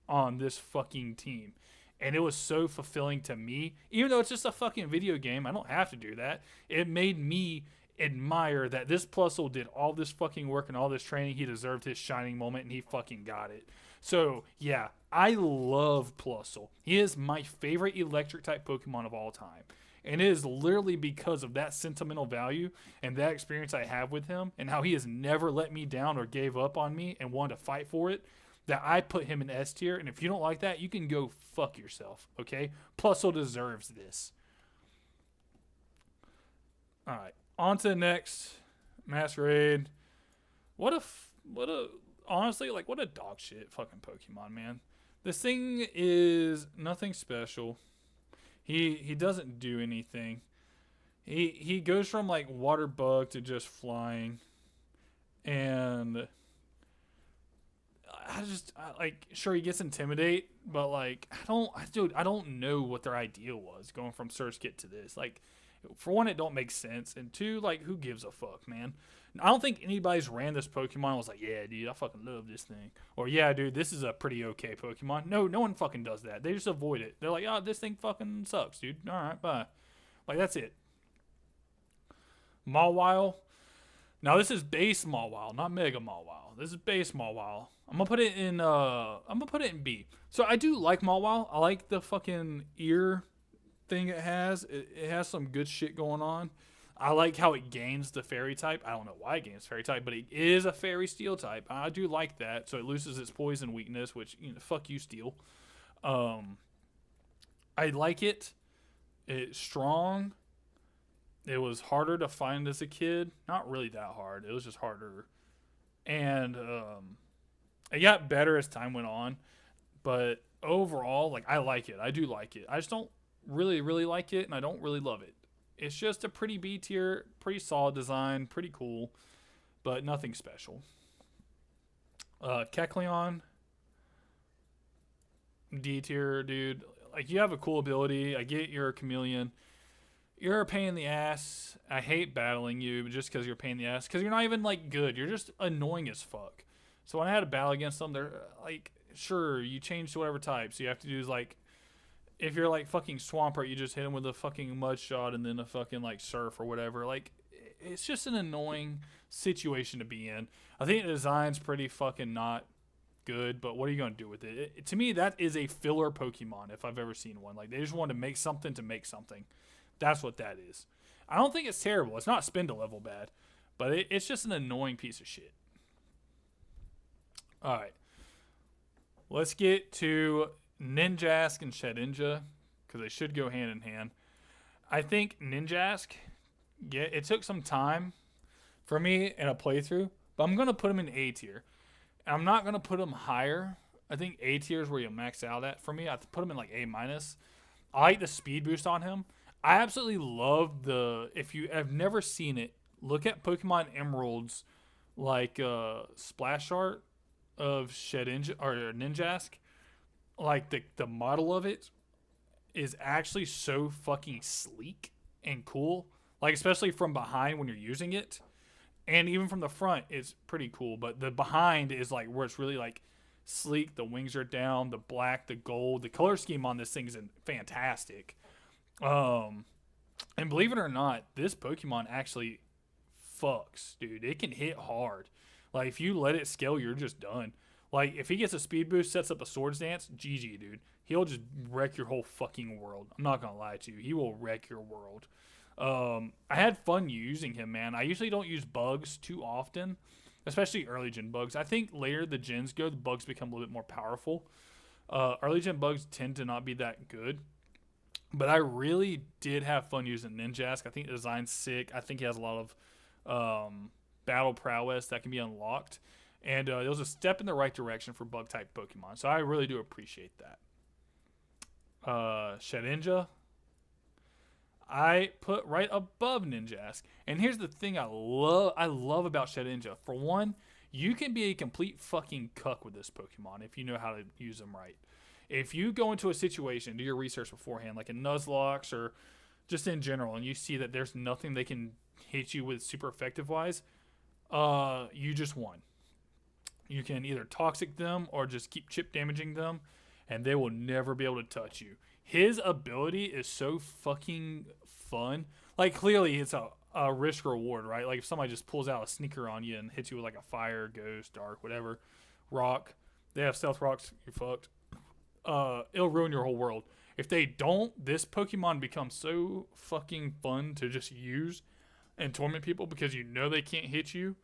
on this fucking team. And it was so fulfilling to me. Even though it's just a fucking video game, I don't have to do that. It made me admire that this Plusle did all this fucking work and all this training. He deserved his shining moment, and he fucking got it. So, yeah, I love Plusle. He is my favorite electric-type Pokemon of all time. And it is literally because of that sentimental value and that experience I have with him and how he has never let me down or gave up on me and wanted to fight for it that I put him in S tier. And if you don't like that, you can go fuck yourself, okay? Plusle deserves this. All right, on to the next Masquerade. Honestly, like, what a dog shit fucking Pokemon, man. This thing is nothing special. He doesn't do anything. He goes from like water bug to just flying, and sure, he gets Intimidate, but like I don't know what their idea was going from Surskit to this. Like, for one, it don't make sense, and two, like, who gives a fuck, man? I don't think anybody's ran this Pokemon and was like, yeah, dude, I fucking love this thing. Or, yeah, dude, this is a pretty okay Pokemon. No one fucking does that. They just avoid it. They're like, oh, this thing fucking sucks, dude. All right, bye. Like, that's it. Mawile. Now this is base Mawile, not Mega Mawile. This is base Mawile. I'm gonna put it in. I'm gonna put it in B. So I do like Mawile. I like the fucking ear thing it has. It has some good shit going on. I like how it gains the fairy type. I don't know why it gains fairy type, but it is a fairy steel type. I do like that. So it loses its poison weakness, which, fuck you, steel. I like it. It's strong. It was harder to find as a kid. Not really that hard. It was just harder. And it got better as time went on. But overall, like, I like it. I do like it. I just don't really, really like it, and I don't really love it. It's just a pretty B tier, pretty solid design, pretty cool, but nothing special. Kecleon, D tier, dude. Like, you have a cool ability. I get you're a chameleon. You're a pain in the ass. I hate battling you just because you're a pain in the ass. Because you're not even, like, good. You're just annoying as fuck. So when I had to battle against them, they're, like, sure, you change to whatever type. So you have to do is, like, if you're, like, fucking Swampert, you just hit him with a fucking Mud Shot and then a fucking, like, Surf or whatever. Like, it's just an annoying situation to be in. I think the design's pretty fucking not good, but what are you going to do with it? To me, that is a filler Pokemon if I've ever seen one. Like, they just wanted to make something to make something. That's what that is. I don't think it's terrible. It's not Spindle level bad, but it's just an annoying piece of shit. All right. Let's get to Ninjask and Shedinja, because they should go hand in hand. I think Ninjask, it took some time for me in a playthrough, but I'm going to put him in A tier. I'm not going to put him higher. I think A tier is where you max out at for me. I put him in like A minus. I like the speed boost on him. I absolutely love if you have never seen it, look at Pokemon Emerald's like splash art of Shedinja or Ninjask. Like the model of it is actually so fucking sleek and cool. Like, especially from behind when you're using it. And even from the front, it's pretty cool. But the behind is like where it's really like sleek. The wings are down, the black, the gold. The color scheme on this thing is fantastic. And believe it or not, this Pokemon actually fucks, dude. It can hit hard. Like, if you let it scale, you're just done. Like, if he gets a speed boost, sets up a Swords Dance, GG, dude. He'll just wreck your whole fucking world. I'm not gonna lie to you. He will wreck your world. I had fun using him, man. I usually don't use bugs too often, especially early gen bugs. I think later the gens go, the bugs become a little bit more powerful. Early gen bugs tend to not be that good. But I really did have fun using Ninjask. I think the design's sick. I think he has a lot of battle prowess that can be unlocked. And it was a step in the right direction for bug-type Pokemon. So I really do appreciate that. Shedinja, I put right above Ninjask. And here's the thing I love about Shedinja. For one, you can be a complete fucking cuck with this Pokemon if you know how to use them right. If you go into a situation, do your research beforehand, like in Nuzlocke or just in general, and you see that there's nothing they can hit you with super effective wise, you just won. You can either toxic them or just keep chip damaging them, and they will never be able to touch you. His ability is so fucking fun. Like, clearly it's a risk reward, right? Like, if somebody just pulls out a sneaker on you and hits you with like a fire, ghost, dark, whatever, rock, they have stealth rocks, you're fucked. It'll ruin your whole world. If they don't, this Pokemon becomes so fucking fun to just use and torment people because you know they can't hit you.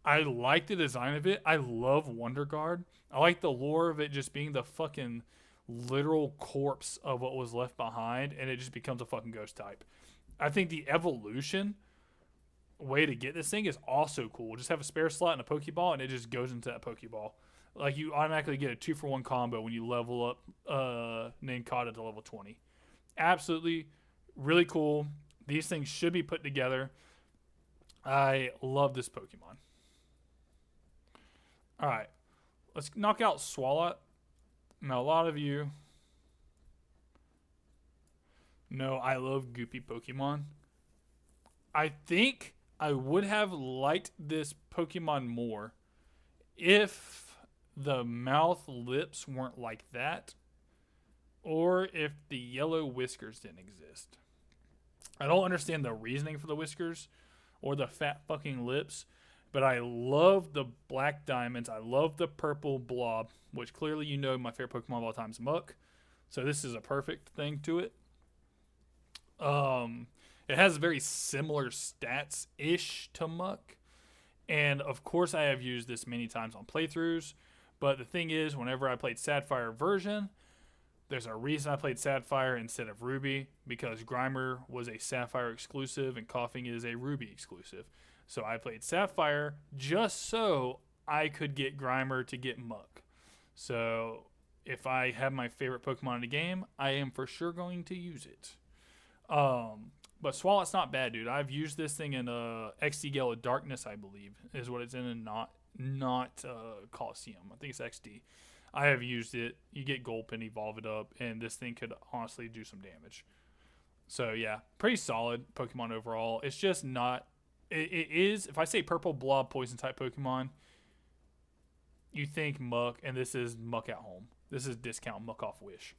I like the design of it. I love Wonder Guard. I like the lore of it just being the fucking literal corpse of what was left behind, and it just becomes a fucking ghost type. I think the evolution way to get this thing is also cool. Just have a spare slot and a Pokeball, and it just goes into that Pokeball. Like, you automatically get a 2-for-1 combo when you level up Nincada to level 20. Absolutely really cool. These things should be put together. I love this Pokemon. All right. Let's knock out Swalot. Now, a lot of you know I love goopy Pokemon. I think I would have liked this Pokemon more if the mouth lips weren't like that, or if the yellow whiskers didn't exist. I don't understand the reasoning for the whiskers or the fat fucking lips, but I love the black diamonds. I love the purple blob, which clearly you know my favorite Pokemon of all time is Muck. So this is a perfect thing to it. It has very similar stats ish to Muck. And of course, I have used this many times on playthroughs. But the thing is, whenever I played Sapphire version, there's a reason I played Sapphire instead of Ruby, because Grimer was a Sapphire exclusive and Coughing is a Ruby exclusive. So I played Sapphire just so I could get Grimer to get Muck. So if I have my favorite Pokemon in the game, I am for sure going to use it. But Swalot's not bad, dude. I've used this thing in XD Gale of Darkness, I believe, is what it's in, and not Coliseum. I think it's XD. I have used it. You get Gulpin, evolve it up, and this thing could honestly do some damage. So yeah, pretty solid Pokemon overall. It's just not. It is. If I say Purple Blob Poison type Pokemon, you think Muck, and this is Muck at home. This is discount Muck off Wish.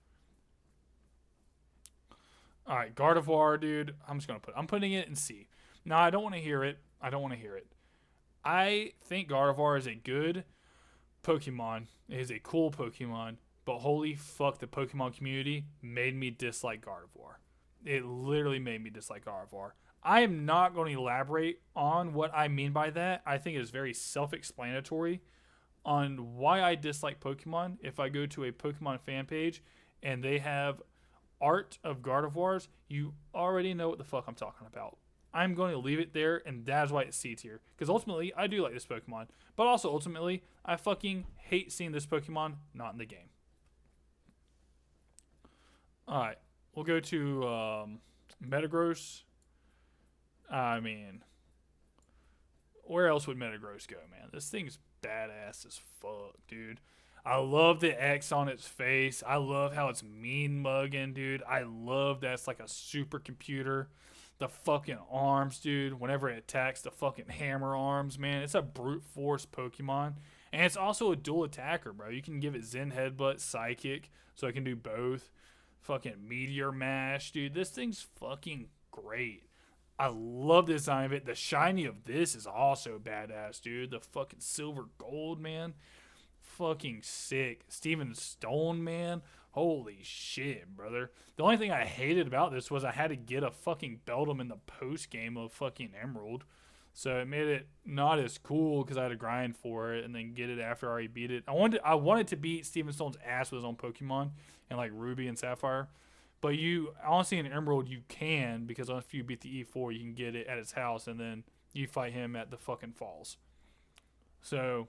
All right, Gardevoir, dude. I'm putting it in C. Now I don't want to hear it. I think Gardevoir is a good Pokemon. It is a cool Pokemon, but holy fuck, the Pokemon community made me dislike Gardevoir. It literally made me dislike Gardevoir. I am not going to elaborate on what I mean by that. I think it is very self-explanatory on why I dislike Pokemon. If I go to a Pokemon fan page and they have art of Gardevoirs, you already know what the fuck I'm talking about. I'm going to leave it there, and that's why it's C tier. Because ultimately, I do like this Pokemon. But also, ultimately, I fucking hate seeing this Pokemon not in the game. Alright, we'll go to Metagross. I mean, where else would Metagross go, man? This thing's badass as fuck, dude. I love the X on its face. I love how it's mean mugging, dude. I love that it's like a supercomputer. The fucking arms, dude. Whenever it attacks, the fucking hammer arms, man. It's a brute force Pokemon. And it's also a dual attacker, bro. You can give it Zen Headbutt, Psychic, so it can do both. Fucking Meteor Mash, dude. This thing's fucking great. I love the design of it. The shiny of this is also badass, dude. The fucking silver gold, man. Fucking sick. Steven Stone, man. Holy shit, brother. The only thing I hated about this was I had to get a fucking Beldum in the post game of fucking Emerald. So it made it not as cool because I had to grind for it and then get it after I already beat it. I wanted to beat Steven Stone's ass with his own Pokemon and like Ruby and Sapphire. But you honestly in Emerald you can, because if you beat the E4 you can get it at his house and then you fight him at the fucking falls. So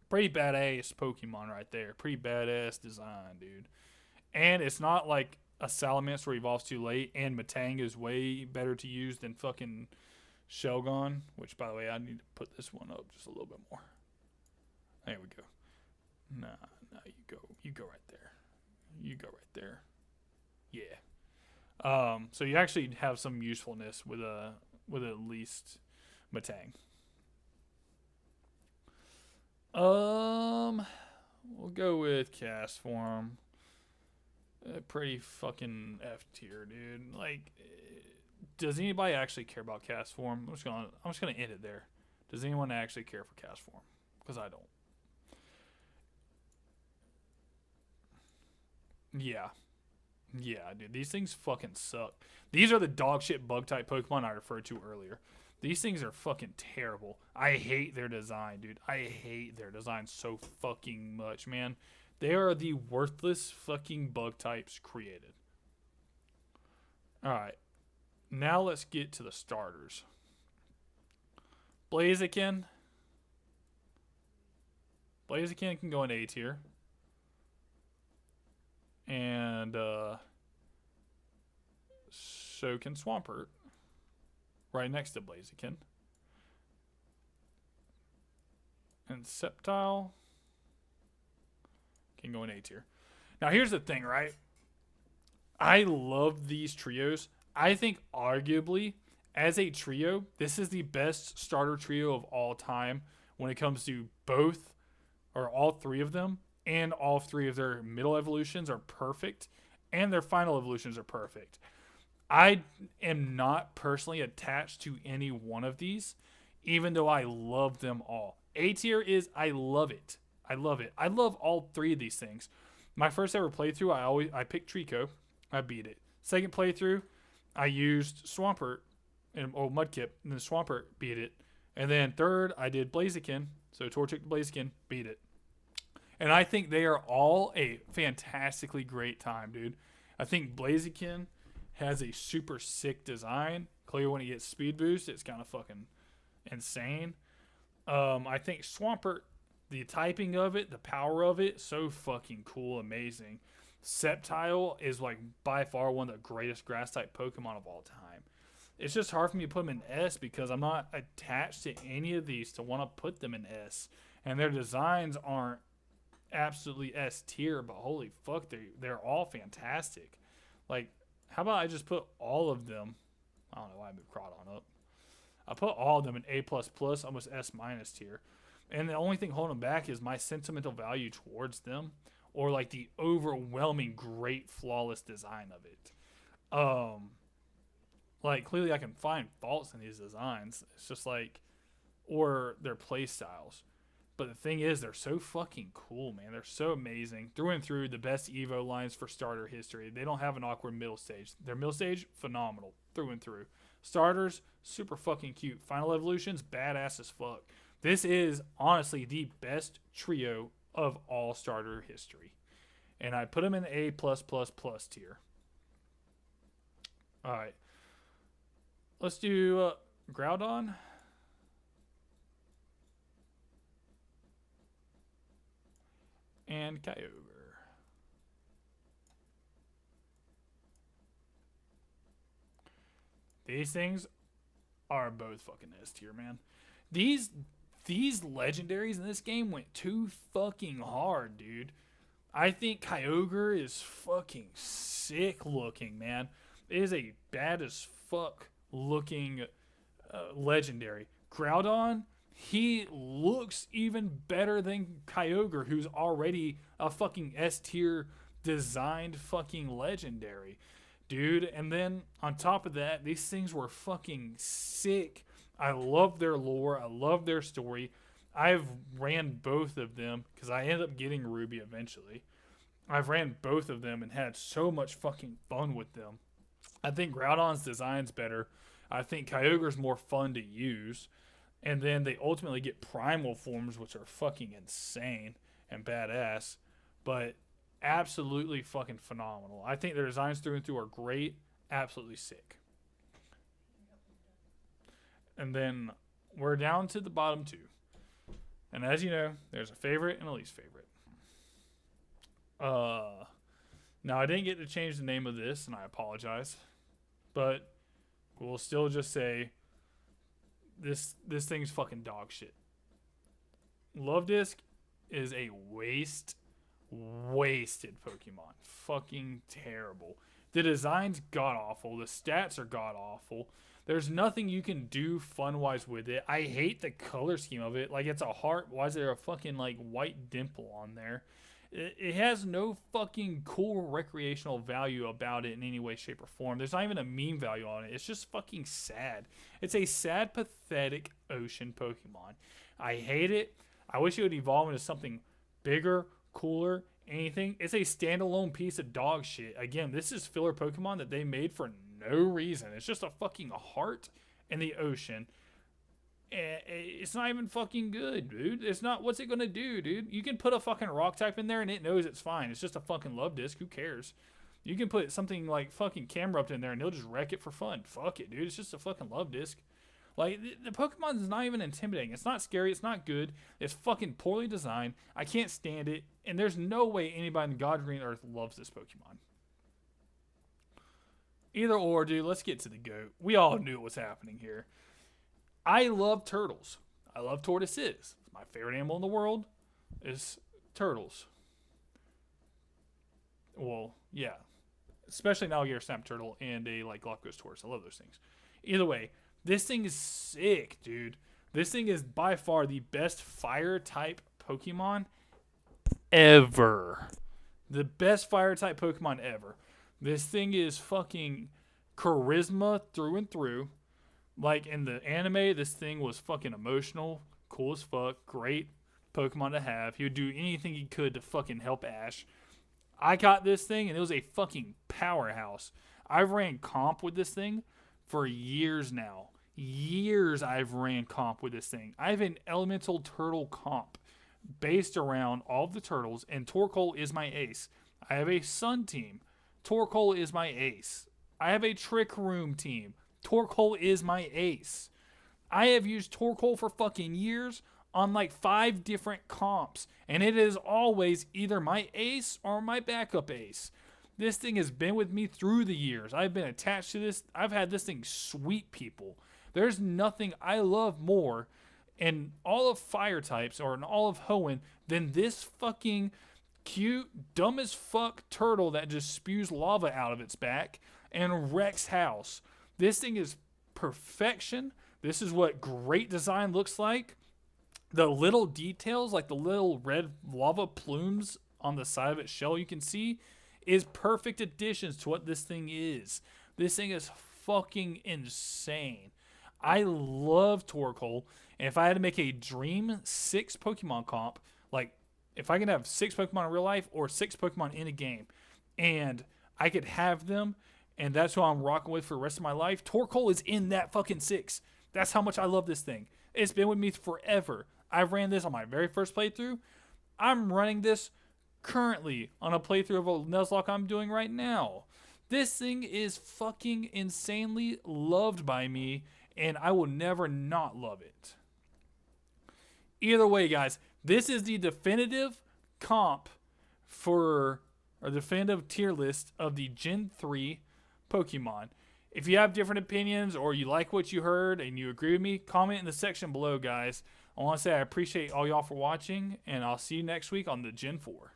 pretty badass Pokemon right there. Pretty badass design, dude. And it's not like a Salamence evolves too late, and Metang is way better to use than fucking Shelgon, which, by the way, I need to put this one up just a little bit more. There we go. Nah, you go right there. You go right there. Yeah. So you actually have some usefulness with at least Metang. We'll go with Castform. Pretty fucking F tier, dude. Like, does anybody actually care about Castform? I'm just gonna end it there. Does anyone actually care for Castform? Because I don't. Yeah, dude. These things fucking suck. These are the dog shit bug type Pokemon I referred to earlier. These things are fucking terrible. I hate their design, dude. I hate their design so fucking much, man. They are the worthless fucking bug types created. Alright. Now let's get to the starters. Blaziken. Blaziken can go in A tier. And so can Swampert. Right next to Blaziken. And Sceptile can go in A tier. Now here's the thing, right? I love these trios. I think arguably, as a trio, this is the best starter trio of all time when it comes to both, or all three of them, and all three of their middle evolutions are perfect, and their final evolutions are perfect. I am not personally attached to any one of these, even though I love them all. A tier is I love it. I love it. I love all three of these things. My first ever playthrough, I picked Trico. I beat it. Second playthrough, I used Swampert and Mudkip, and then Swampert beat it. And then third, I did Blaziken. So Torchic Blaziken beat it. And I think they are all a fantastically great time, dude. I think Blaziken has a super sick design. Clearly, when he gets speed boost, it's kind of fucking insane. I think Swampert, the typing of it, the power of it, so fucking cool, amazing. Sceptile is like by far one of the greatest grass type Pokemon of all time. It's just hard for me to put them in S because I'm not attached to any of these to want to put them in S. And their designs aren't absolutely S tier, but holy fuck, they're all fantastic. Like, how about I just put all of them? I don't know why I moved Crawdon up. I put all of them in A++, almost S- tier. And the only thing holding them back is my sentimental value towards them, or like the overwhelming great flawless design of it. Like clearly I can find faults in these designs. It's just like, or their play styles. But the thing is, they're so fucking cool, man. They're so amazing. Through and through, the best Evo lines for starter history. They don't have an awkward middle stage. Their middle stage, phenomenal. Through and through. Starters, super fucking cute. Final evolutions, badass as fuck. This is honestly the best trio of all starter history. And I put them in the A+++ tier. Alright. Let's do Groudon. And Kyogre. These things are both fucking S tier, man. These legendaries in this game went too fucking hard, dude. I think Kyogre is fucking sick looking, man. It is a bad as fuck looking legendary. Groudon, he looks even better than Kyogre, who's already a fucking S tier designed fucking legendary, dude. And then on top of that, these things were fucking sick. I love their lore. I love their story. I've ran both of them because I ended up getting Ruby eventually. I've ran both of them and had so much fucking fun with them. I think Groudon's design's better. I think Kyogre's more fun to use. And then they ultimately get primal forms, which are fucking insane and badass. But absolutely fucking phenomenal. I think their designs through and through are great. Absolutely sick. And then we're down to the bottom two. And as you know, there's a favorite and a least favorite. Now I didn't get to change the name of this, and I apologize. But we'll still just say this thing's fucking dog shit. Luvdisc is a wasted Pokemon. Fucking terrible. The design's god awful. The stats are god awful. There's nothing you can do fun wise with it. I hate the color scheme of it. Like, it's a heart. Why is there a fucking like white dimple on there? It has no fucking cool recreational value about it in any way, shape, or form. There's not even a meme value on it. It's just fucking sad. It's a sad, pathetic ocean Pokemon. I hate it. I wish it would evolve into something bigger, cooler, anything. It's a standalone piece of dog shit. Again, this is filler Pokemon that they made for no reason. It's just a fucking heart in the ocean. It's not even fucking good, dude. It's not. What's it gonna do, dude? You can put a fucking rock type in there and it knows it's fine. It's just a fucking Luvdisc. Who cares? You can put something like fucking Camerupt in there and they'll just wreck it for fun. Fuck it, dude. It's just a fucking Luvdisc. Like, the Pokemon is not even intimidating. It's not scary. It's not good. It's fucking poorly designed. I can't stand it. And there's no way anybody in God Green Earth loves this Pokemon. Either or, dude. Let's get to the GOAT. We all knew what was happening here. I love turtles. I love tortoises. My favorite animal in the world is turtles. Well, yeah. Especially an alligator snap turtle and a like Galapagos tortoise. I love those things. Either way, this thing is sick, dude. This thing is by far the best fire type Pokemon ever. The best fire type Pokemon ever. This thing is fucking charisma through and through. Like in the anime, this thing was fucking emotional, cool as fuck, great Pokemon to have. He would do anything he could to fucking help Ash. I got this thing and it was a fucking powerhouse. I've ran comp with this thing for years now. Years I've ran comp with this thing. I have an elemental turtle comp based around all of the turtles, and Torkoal is my ace. I have a Sun team. Torkoal is my ace. I have a Trick Room team. Torkoal is my ace. I have used Torkoal for fucking years on like 5 different comps, and it is always either my ace or my backup ace. This thing has been with me through the years. I've been attached to this. I've had this thing sweep people. There's nothing I love more in all of fire types or in all of Hoenn than this fucking cute, dumb as fuck turtle that just spews lava out of its back and wrecks house. This thing is perfection. This is what great design looks like. The little details, like the little red lava plumes on the side of its shell you can see, is perfect additions to what this thing is. This thing is fucking insane. I love Torkoal, and if I had to make a dream 6 Pokemon comp, like if I could have 6 Pokemon in real life or 6 Pokemon in a game, and I could have them, and that's who I'm rocking with for the rest of my life, Torkoal is in that fucking 6. That's how much I love this thing. It's been with me forever. I ran this on my very first playthrough. I'm running this currently on a playthrough of a Nuzlocke I'm doing right now. This thing is fucking insanely loved by me, and I will never not love it. Either way, guys, this is the definitive comp for, or definitive tier list of the Gen 3 Pokemon. If you have different opinions or you like what you heard and you agree with me, comment in the section below, guys. I want to say I appreciate all y'all for watching, and I'll see you next week on the Gen 4.